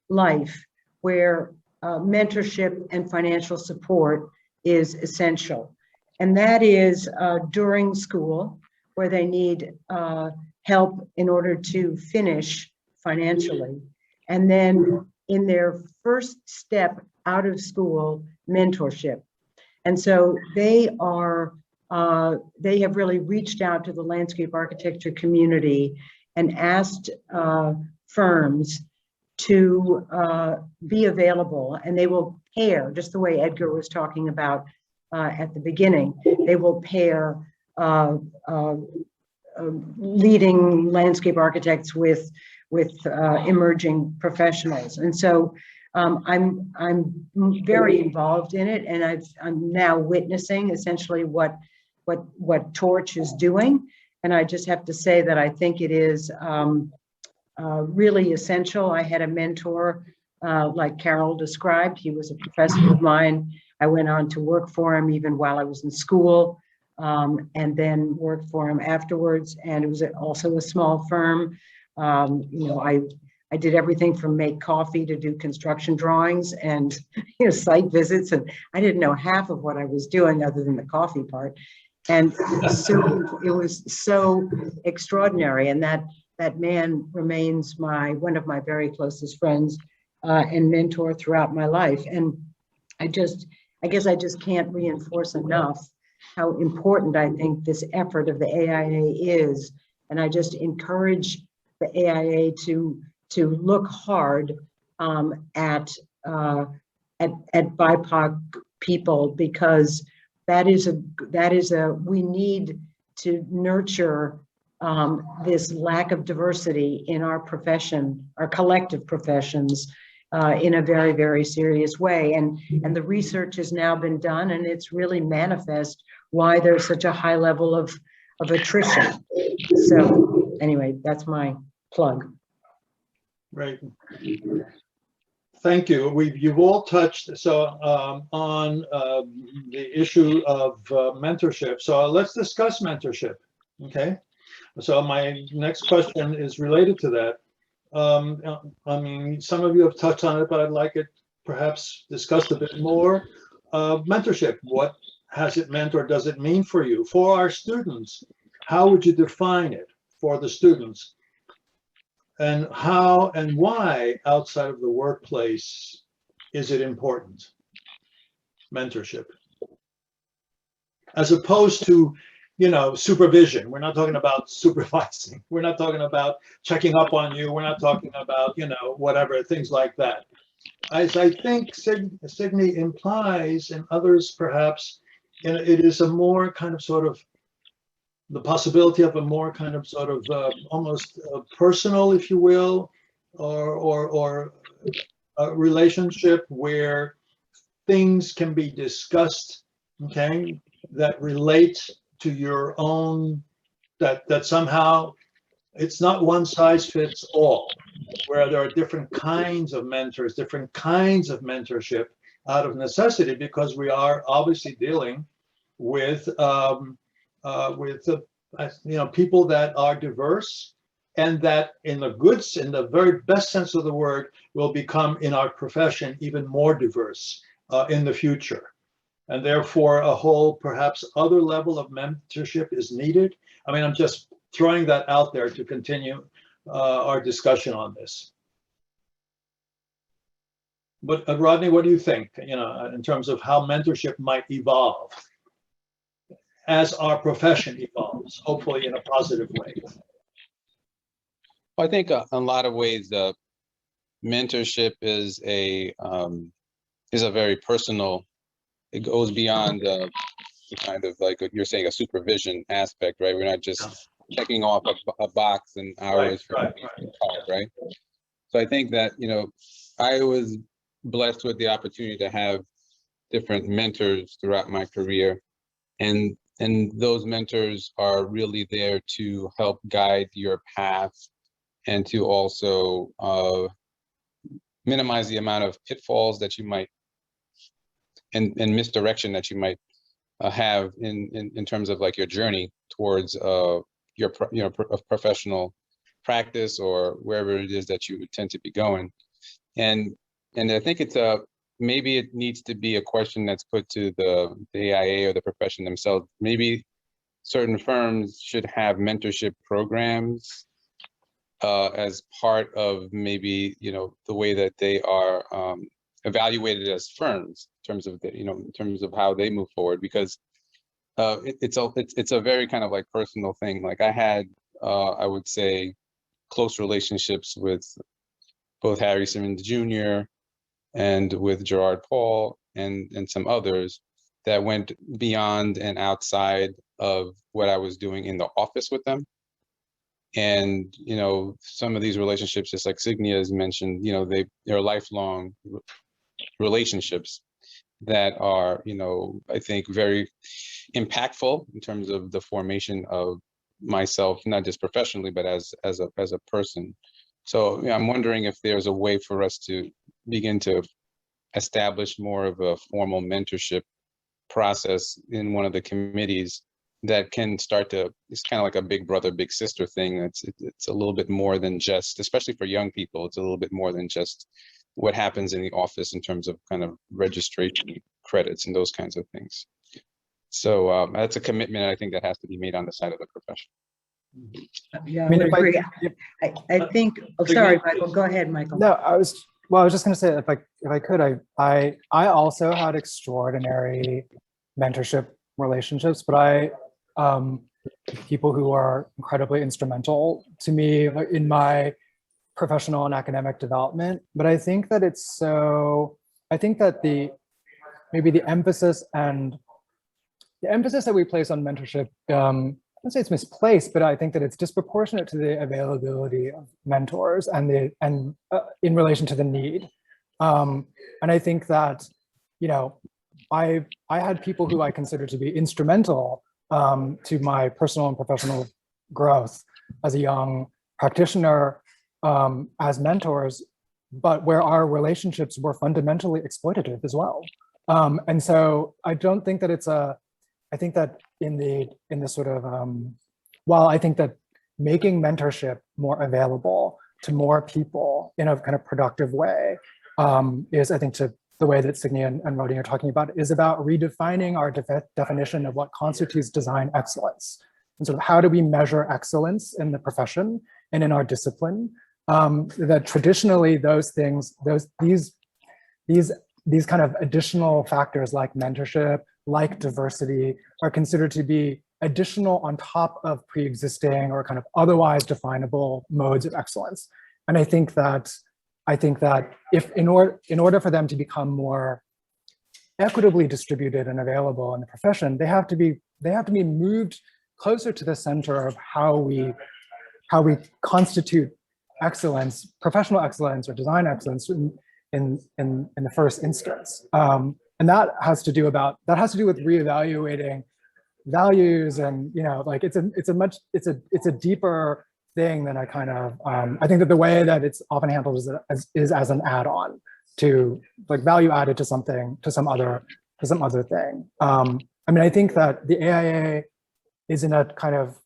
life where mentorship and financial support is essential. And that is during school, where they need help in order to finish financially. And then in their first step out of school, mentorship. And so they are they have really reached out to the landscape architecture community and asked firms to be available, and they will pair, just the way Edgar was talking about at the beginning, they will pair leading landscape architects with emerging professionals. And so I'm very involved in it, and I'm now witnessing essentially what Torch is doing. And I just have to say that I think it is really essential. I had a mentor, like Carol described. He was a professor of mine. I went on to work for him even while I was in school, and then worked for him afterwards. And it was also a small firm. You know, I did everything from make coffee to do construction drawings and site visits, and I didn't know half of what I was doing other than the coffee part. And so it was so extraordinary, and that man remains one of my very closest friends and mentor throughout my life. And I guess I just can't reinforce enough how important I think this effort of the AIA is. And I just encourage the AIA to look hard at BIPOC people, because that is a we need to nurture this lack of diversity in our profession, our collective professions, in a very, very serious way. And the research has now been done, and it's really manifest why there's such a high level of attrition. So anyway, that's my plug. Right. Thank you. You've all touched on the issue of mentorship. So let's discuss mentorship. Okay. So my next question is related to that. I mean, some of you have touched on it, but I'd like it perhaps discussed a bit more. Mentorship, what has it meant or does it mean for you? For our students, how would you define it for the students? And how and why outside of the workplace is it important? Mentorship. As opposed to, supervision. We're not talking about supervising. We're not talking about checking up on you. We're not talking about, whatever, things like that. As I think Signe implies, and others perhaps, it is a more kind of sort of the possibility of a more kind of sort of almost personal, if you will, or a relationship where things can be discussed, okay, that relate to your own, that somehow it's not one size fits all, where there are different kinds of mentors, different kinds of mentorship out of necessity, because we are obviously dealing with people that are diverse, and that in the very best sense of the word will become in our profession even more diverse in the future. And therefore a whole perhaps other level of mentorship is needed. I mean, I'm just throwing that out there to continue our discussion on this. But Rodney, what do you think, in terms of how mentorship might evolve as our profession evolves, hopefully in a positive way? I think in a lot of ways, mentorship is a very personal. It goes beyond the kind of like you're saying, a supervision aspect, right? We're not just checking off a box and hours right. So I think that I was blessed with the opportunity to have different mentors throughout my career, and those mentors are really there to help guide your path and to also minimize the amount of pitfalls that you might and misdirection that you might have in terms of like your journey towards your professional practice or wherever it is that you tend to be going. And I think it's maybe it needs to be a question that's put to the AIA or the profession themselves. Maybe certain firms should have mentorship programs as part of maybe the way that they are evaluated as firms in terms of in terms of how they move forward, because it's a very kind of like personal thing. Like I had, I would say, close relationships with both Harry Simmons Jr. and with Gerard Paul and some others that went beyond and outside of what I was doing in the office with them. And, you know, some of these relationships, just like Signia has mentioned, you know, they're lifelong relationships that are, you know, I think very impactful in terms of the formation of myself, not just professionally, but as a person. So you know, I'm wondering if there's a way for us to begin to establish more of a formal mentorship process in one of the committees that can start to, it's kind of like a big brother, big sister thing. It's a little bit more than just, especially for young people, it's a little bit more than just what happens in the office in terms of kind of registration credits and those kinds of things. So that's a commitment I think that has to be made on the side of the profession. Yeah, I would agree. I think, oh, sorry, Michael, go ahead, Michael. No, I was just going to say, if I could, I also had extraordinary mentorship relationships, but people who are incredibly instrumental to me in my professional and academic development. But I think that I think that maybe the emphasis that we place on mentorship, I don't say it's misplaced, but I think that it's disproportionate to the availability of mentors and in relation to the need. And I think that, you know, I had people who I consider to be instrumental to my personal and professional growth as a young practitioner, as mentors, but where our relationships were fundamentally exploitative as well. And so I don't think that I think that in the sort of, while I think that making mentorship more available to more people in a kind of productive way is, I think, to the way that Signia and Rodney are talking about, is about redefining our definition of what constitutes design excellence. And sort of how do we measure excellence in the profession and in our discipline? That traditionally those things, these kind of additional factors like mentorship, like diversity, are considered to be additional on top of pre-existing or kind of otherwise definable modes of excellence. And I think that if in order for them to become more equitably distributed and available in the profession, they have to be moved closer to the center of how we constitute excellence, professional excellence or design excellence in the first instance. And that has to do with reevaluating values, and you know, like it's a deeper thing than I kind of I think that the way that it's often handled is as an add-on to, like, value added to something, to some other thing. I mean, I think that the AIA is in a kind of,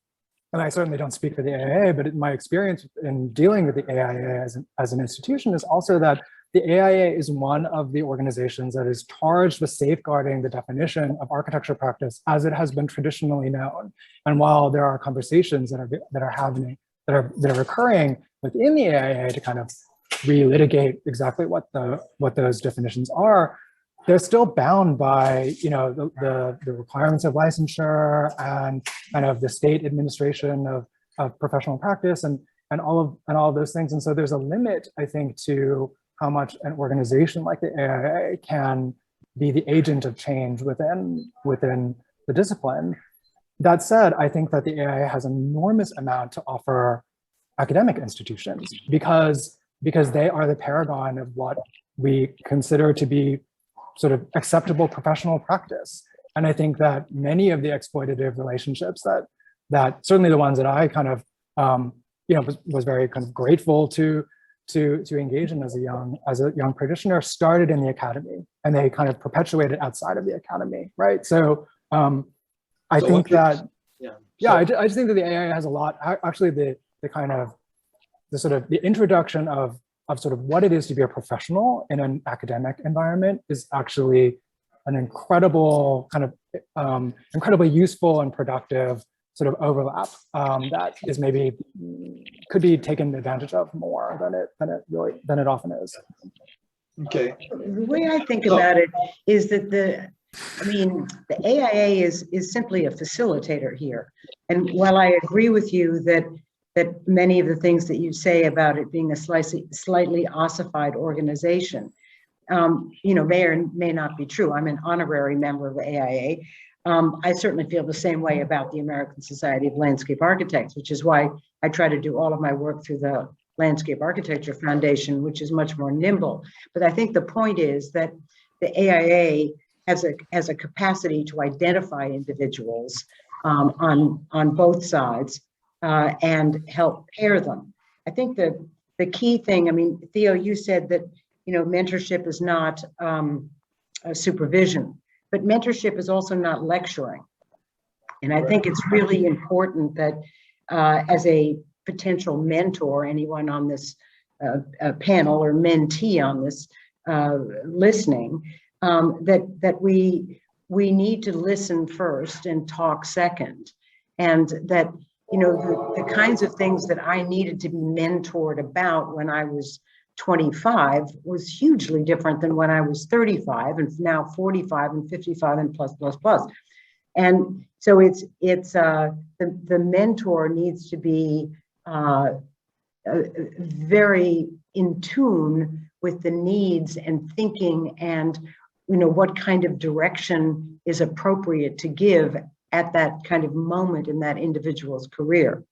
and I certainly don't speak for the AIA, but my experience in dealing with the AIA as an institution is also that the AIA is one of the organizations that is charged with safeguarding the definition of architecture practice as it has been traditionally known. And while there are conversations that are occurring within the AIA to kind of relitigate exactly what those definitions are, they're still bound by, you know, the requirements of licensure and kind of the state administration of professional practice and all of those things. And so there's a limit, I think, to how much an organization like the AIA can be the agent of change within the discipline. That said, I think that the AIA has an enormous amount to offer academic institutions because they are the paragon of what we consider to be sort of acceptable professional practice. And I think that many of the exploitative relationships that certainly the ones that I kind of you know, was very kind of grateful to engage in as a young practitioner started in the academy, and they kind of perpetuated outside of the academy, right? So I think that, I just think that the AIA has a lot, actually the introduction of sort of what it is to be a professional in an academic environment is actually an incredible kind of incredibly useful and productive sort of overlap that is maybe could be taken advantage of more than it often is. Okay. The way I think about it is that I mean, the AIA is simply a facilitator here. And while I agree with you that many of the things that you say about it being a slightly ossified organization, may or may not be true. I'm an honorary member of the AIA. I certainly feel the same way about the American Society of Landscape Architects, which is why I try to do all of my work through the Landscape Architecture Foundation, which is much more nimble. But I think the point is that the AIA has a capacity to identify individuals on both sides and help pair them. I think the key thing, I mean, Theo, you said that, mentorship is not a supervision, but mentorship is also not lecturing. And I think it's really important that as a potential mentor, anyone on this panel or mentee on this listening, that we need to listen first and talk second, and that the kinds of things that I needed to be mentored about when I was 25 was hugely different than when I was 35 and now 45 and 55 and plus. And so it's the mentor needs to be very in tune with the needs and thinking and what kind of direction is appropriate to give at that kind of moment in that individual's career.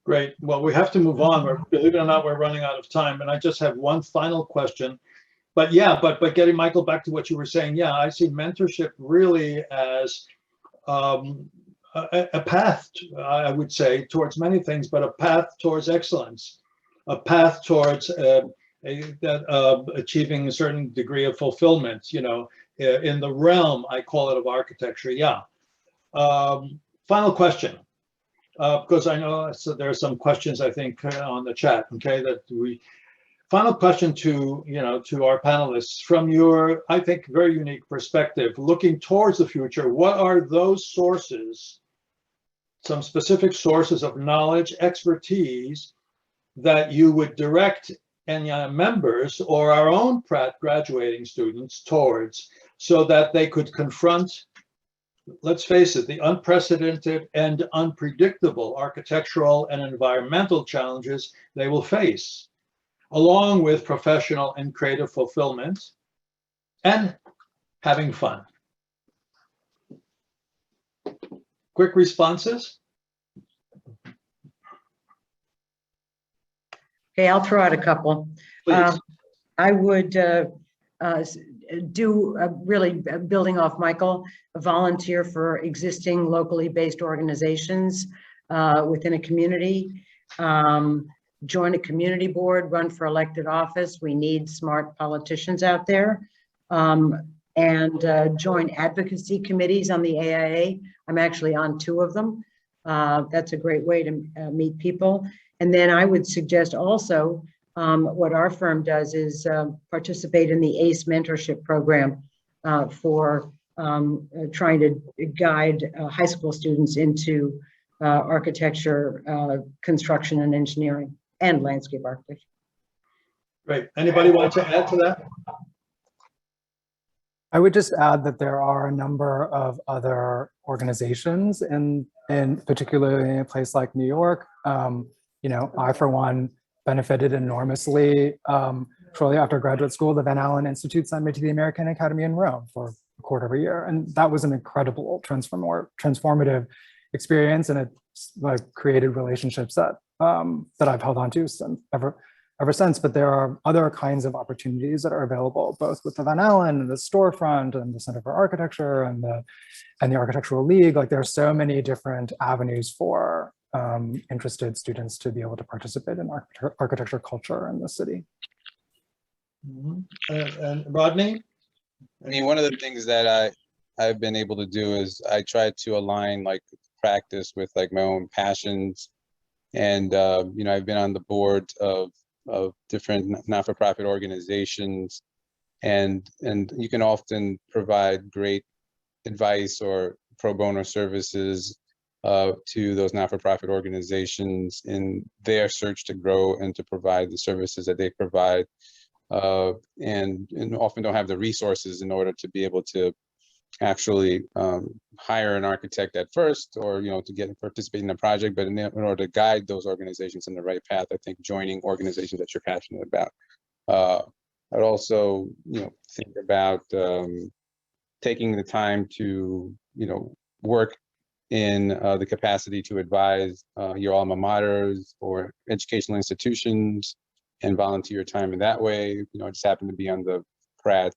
Great. Well, we have to move on. Believe it or not, we're running out of time. And I just have one final question. But yeah, but getting Michael back to what you were saying, yeah, I see mentorship really as a path, I would say, towards many things, but a path towards excellence, a path towards achieving a certain degree of fulfillment, in the realm, I call it, of architecture. Yeah. Final question, because I know there are some questions, I think, on the chat. Okay, final question to our panelists from your, I think, very unique perspective, looking towards the future. What are those sources, some specific sources of knowledge, expertise that you would direct ENYA members or our own Pratt graduating students towards, so that they could confront, let's face it, the unprecedented and unpredictable architectural and environmental challenges they will face, along with professional and creative fulfillment and having fun? Quick responses? Okay, I'll throw out a couple. I would really building off Michael, volunteer for existing locally based organizations within a community, join a community board, run for elected office. We need smart politicians out there, and join advocacy committees on the AIA. I'm actually on 2 of them. That's a great way to meet people. And then I would suggest also what our firm does is participate in the ACE mentorship program for trying to guide high school students into architecture, construction and engineering, and landscape architecture. Great. Anybody want to add to that? I would just add that there are a number of other organizations, in particularly in a place like New York. I, for one, benefited enormously shortly after graduate school. The Van Allen Institute sent me to the American Academy in Rome for a quarter of a year. And that was an incredible transformative experience. And it's created relationships that I've held on to ever since. But there are other kinds of opportunities that are available, both with the Van Allen and the Storefront and the Center for Architecture and the Architectural League. There are so many different avenues for interested students to be able to participate in architecture culture in the city. And Rodney? I mean, one of the things that I've been able to do is I try to align practice with my own passions. And, I've been on the board of different not-for-profit organizations, and you can often provide great advice or pro bono services to those not-for-profit organizations in their search to grow and to provide the services that they provide, and often don't have the resources in order to be able to actually hire an architect at first, or to participate in a project, but in order to guide those organizations in the right path, I think joining organizations that you're passionate about. I'd also think about taking the time to work in the capacity to advise your alma maters or educational institutions and volunteer time in that way. I just happen to be on the Pratt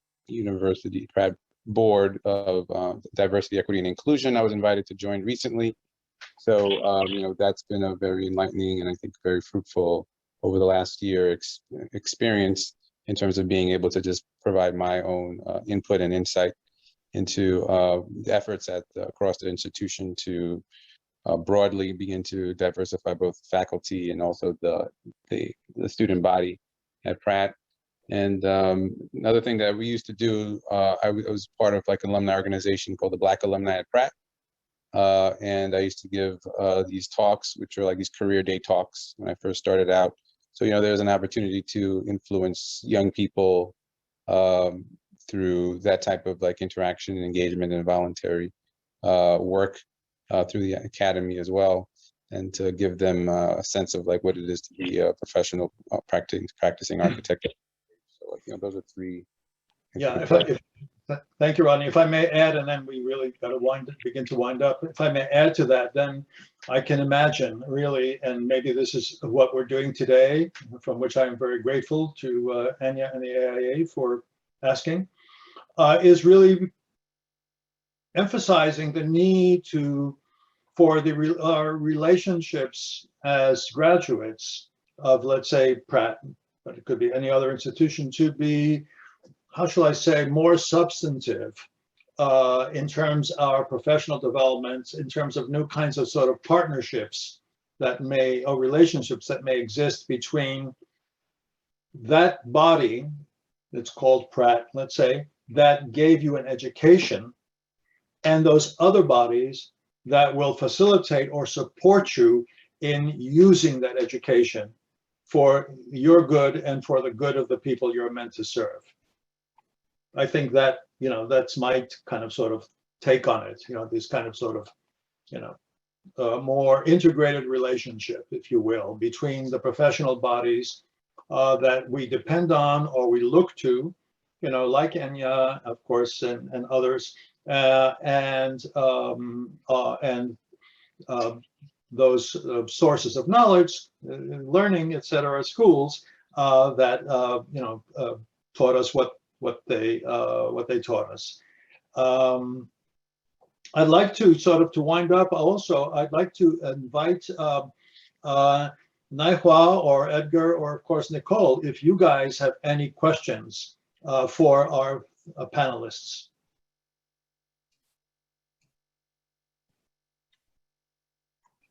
board of diversity, equity, and inclusion. I was invited to join recently. So, that's been a very enlightening and I think very fruitful over the last year experience in terms of being able to just provide my own input and insight into the efforts across the institution to broadly begin to diversify both faculty and also the student body at Pratt. And another thing that we used to do, I was part of like an alumni organization called the Black Alumni at Pratt. And I used to give these talks, which are like these career day talks when I first started out. So, there's an opportunity to influence young people through that type of like interaction and engagement and voluntary work through the academy as well, and to give them a sense of like what it is to be a professional practicing architect. So, those are three. Yeah, thank you, Rodney. If I may add, and then we really got to begin to wind up. If I may add to that, then I can imagine really, and maybe this is what we're doing today, from which I am very grateful to ENYA and the AIA for asking, is really emphasizing the need for our relationships as graduates of, let's say, Pratt, but it could be any other institution, to be, how shall I say, more substantive in terms of our professional developments, in terms of new kinds of sort of partnerships or relationships that may exist between that body that's called Pratt, let's say, that gave you an education, and those other bodies that will facilitate or support you in using that education for your good and for the good of the people you're meant to serve. I think that, that's my kind of sort of take on it, this kind of sort of, more integrated relationship, if you will, between the professional bodies that we depend on or we look to, like ENYA, of course, and others, and those sources of knowledge, learning, et cetera, schools that taught us what they taught us. I'd like to to wind up. Also, I'd like to invite Naihua or Edgar or of course Nicole, if you guys have any questions for our panelists.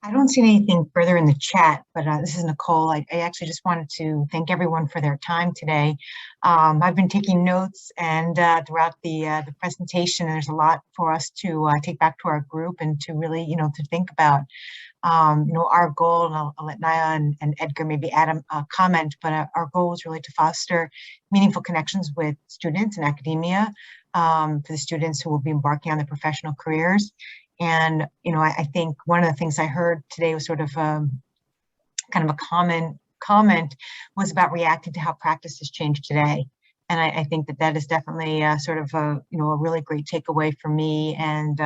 I don't see anything further in the chat, but this is Nicole. I actually just wanted to thank everyone for their time today. I've been taking notes and throughout the presentation, there's a lot for us to take back to our group and to really, to think about. Our goal, and I'll let Naya and Edgar maybe add a comment, but our goal is really to foster meaningful connections with students and academia for the students who will be embarking on their professional careers. And, I think one of the things I heard today was sort of kind of a common comment was about reacting to how practice has changed today. And I think that is definitely sort of a really great takeaway for me. And,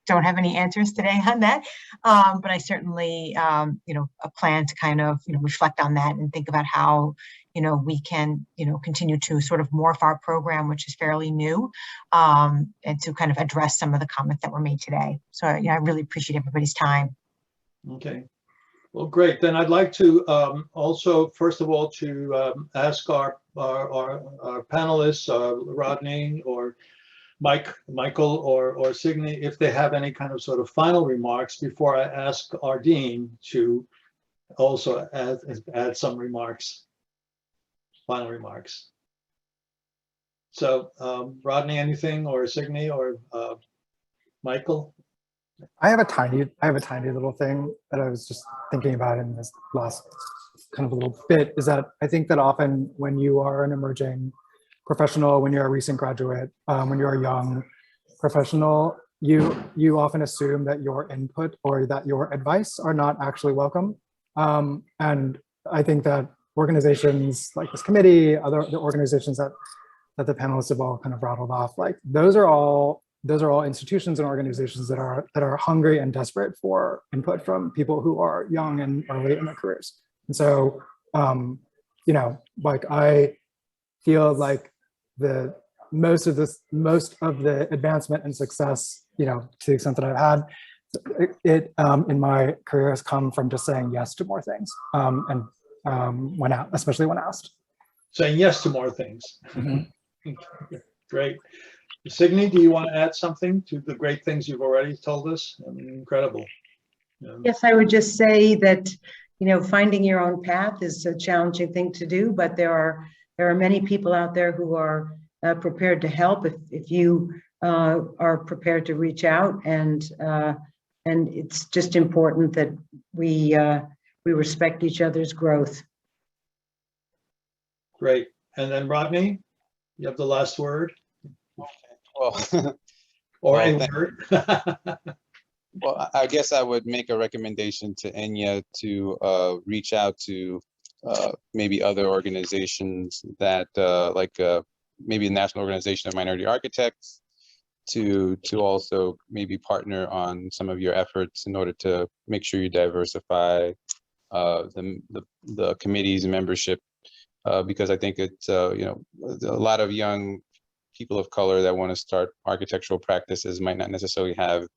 don't have any answers today on that, but I certainly, plan to kind of, reflect on that and think about how, we can, continue to sort of morph our program, which is fairly new, and to kind of address some of the comments that were made today. So, I really appreciate everybody's time. Okay. Well, great. Then I'd like to also, first of all, to ask our panelists, Rodney or Michael or Signe, if they have any kind of sort of final remarks before I ask our dean to also add some remarks, final remarks. So Rodney, anything, or Signe or Michael? I have a tiny little thing that I was just thinking about in this last kind of a little bit, is that I think that often when you are an emerging professional, when you're a recent graduate, when you're young, professional, you often assume that your input or that your advice are not actually welcome. And I think that organizations like this committee, the organizations that the panelists have all kind of rattled off, like those are all institutions and organizations that are hungry and desperate for input from people who are young and early in their careers. And so, you know, like I feel like most of the advancement and success, you know, to the extent that I've had, it in my career has come from just saying yes to more things, and especially when asked. Saying yes to more things. Mm-hmm. Great. Signe, do you want to add something to the great things you've already told us? I mean, incredible. Yes, I would just say that, you know, finding your own path is a challenging thing to do, but there are many people out there who are prepared to help if you are prepared to reach out, and it's just important that we respect each other's growth. Great. And then Rodney, you have the last word. Well, Or a word. well, I guess I would make a recommendation to ENYA to reach out to maybe other organizations that like maybe the National Organization of Minority Architects to also maybe partner on some of your efforts in order to make sure you diversify the committee's membership, because I think it's you know, a lot of young people of color that want to start architectural practices might not necessarily have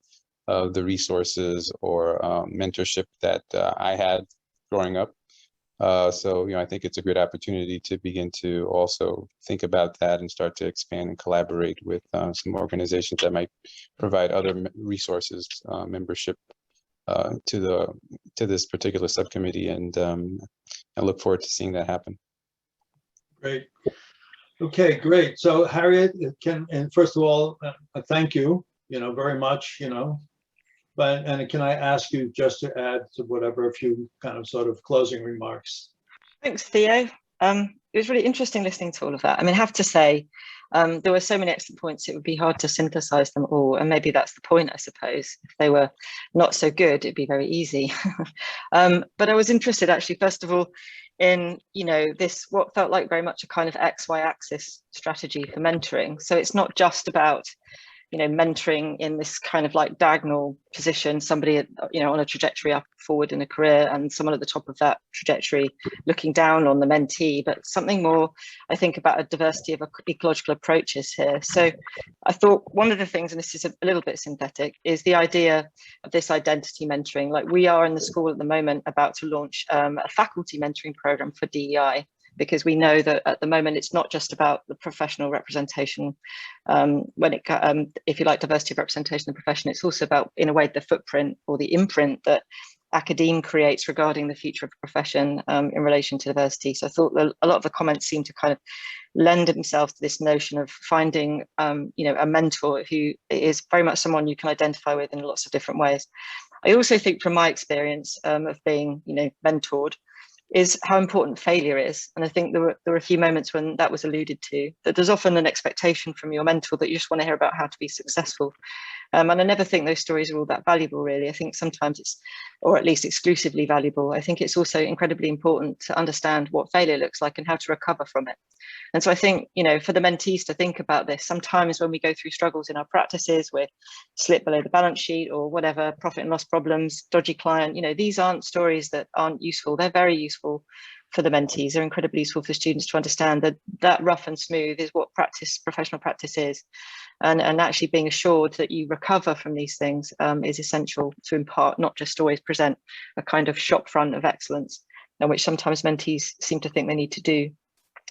the resources or mentorship that I had growing up. So, you know, I think it's a great opportunity to begin to also think about that and start to expand and collaborate with some organizations that might provide other resources, membership to this particular subcommittee, and I look forward to seeing that happen. Great. Okay, great. So Harriet, and first of all, thank you, you know, very much, you know, and can I ask you just to add to whatever, a few kind of sort of closing remarks? Thanks, Theo. It was really interesting listening to all of that. I mean, I have to say, there were so many excellent points, it would be hard to synthesize them all. And maybe that's the point, I suppose. If they were not so good, it'd be very easy. But I was interested actually, first of all, in, you know, this, what felt like very much a kind of XY axis strategy for mentoring. So it's not just about, you know, mentoring in this kind of like diagonal position, somebody, you know, on a trajectory up forward in a career and someone at the top of that trajectory looking down on the mentee, but something more, I think, about a diversity of ecological approaches here. So I thought one of the things, and this is a little bit synthetic, is the idea of this identity mentoring. Like we are in the school at the moment about to launch a faculty mentoring program for DEI, because we know that at the moment it's not just about the professional representation, if you like, diversity of representation in the profession, it's also about, in a way, the footprint or the imprint that academe creates regarding the future of the profession in relation to diversity. So I thought that a lot of the comments seem to kind of lend themselves to this notion of finding, you know, a mentor who is very much someone you can identify with in lots of different ways. I also think from my experience of being, you know, mentored, is how important failure is. And I think there were a few moments when that was alluded to, that there's often an expectation from your mentor that you just want to hear about how to be successful. And I never think those stories are all that valuable, really. I think sometimes it's, or at least exclusively valuable. I think it's also incredibly important to understand what failure looks like and how to recover from it. And so I think, you know, for the mentees to think about this, sometimes when we go through struggles in our practices, we slip below the balance sheet or whatever, profit and loss problems, dodgy client, you know, these aren't stories that aren't useful. They're very useful for the mentees. They're incredibly useful for students to understand that that rough and smooth is what professional practice is. And actually being assured that you recover from these things is essential to impart, not just always present a kind of shop front of excellence, which sometimes mentees seem to think they need to do.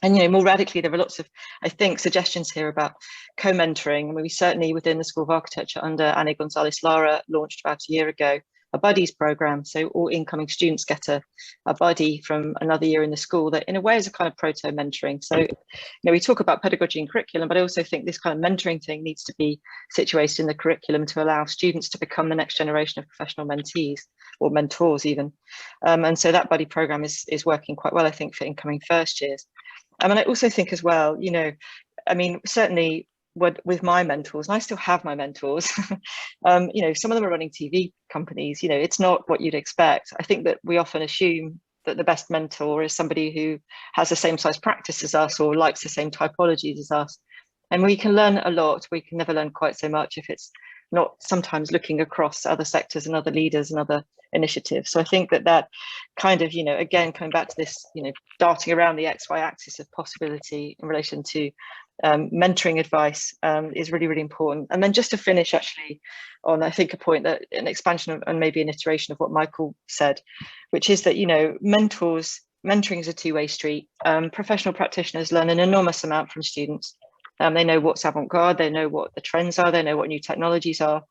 And, you know, more radically, there are lots of, I think, suggestions here about co-mentoring. I mean, we certainly within the School of Architecture under Ana Gonzalez-Lara launched about a year ago a buddies program. So all incoming students get a buddy from another year in the school that in a way is a kind of proto-mentoring. So, you know, we talk about pedagogy and curriculum, but I also think this kind of mentoring thing needs to be situated in the curriculum to allow students to become the next generation of professional mentees or mentors even. And so that buddy program is working quite well, I think, for incoming first years. And I also think as well, you know, I mean, certainly with my mentors, and I still have my mentors, you know, some of them are running TV companies, you know, it's not what you'd expect. I think that we often assume that the best mentor is somebody who has the same size practice as us or likes the same typologies as us. And we can learn a lot. We can never learn quite so much if it's not sometimes looking across other sectors and other leaders and other initiatives. So I think that that kind of, you know, again, coming back to this, you know, darting around the XY axis of possibility in relation to mentoring advice is really, really important. And then just to finish actually on, I think, a point that an expansion of, and maybe an iteration of what Michael said, which is that, you know, mentoring is a two-way street. Professional practitioners learn an enormous amount from students. They know what's avant-garde, they know what the trends are, they know what new technologies are.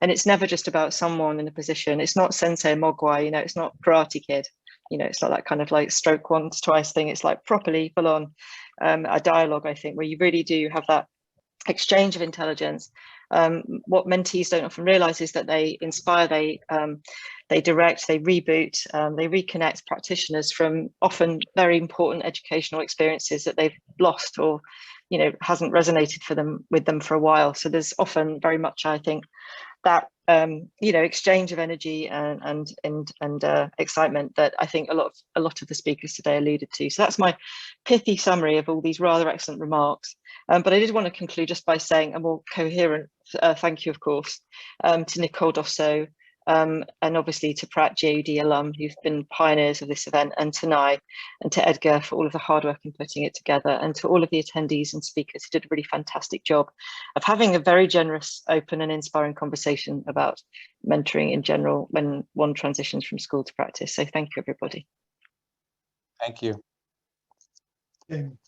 And it's never just about someone in a position. It's not sensei mogwai, you know, it's not Karate Kid. You know, it's not that kind of like stroke once, twice thing. It's like properly full on a dialogue, I think, where you really do have that exchange of intelligence. What mentees don't often realize is that they inspire, they direct, they reboot, they reconnect practitioners from often very important educational experiences that they've lost or, you know, hasn't resonated with them for a while. So there's often very much, I think, that you know, exchange of energy and excitement that I think a lot of the speakers today alluded to. So that's my pithy summary of all these rather excellent remarks. But I did want to conclude just by saying a more coherent thank you, of course, to Nicole Dosso, and obviously to Pratt JUD alum who've been pioneers of this event, and to Nye and to Edgar for all of the hard work in putting it together, and to all of the attendees and speakers who did a really fantastic job of having a very generous, open and inspiring conversation about mentoring in general when one transitions from school to practice. So thank you, everybody. Thank you. Okay.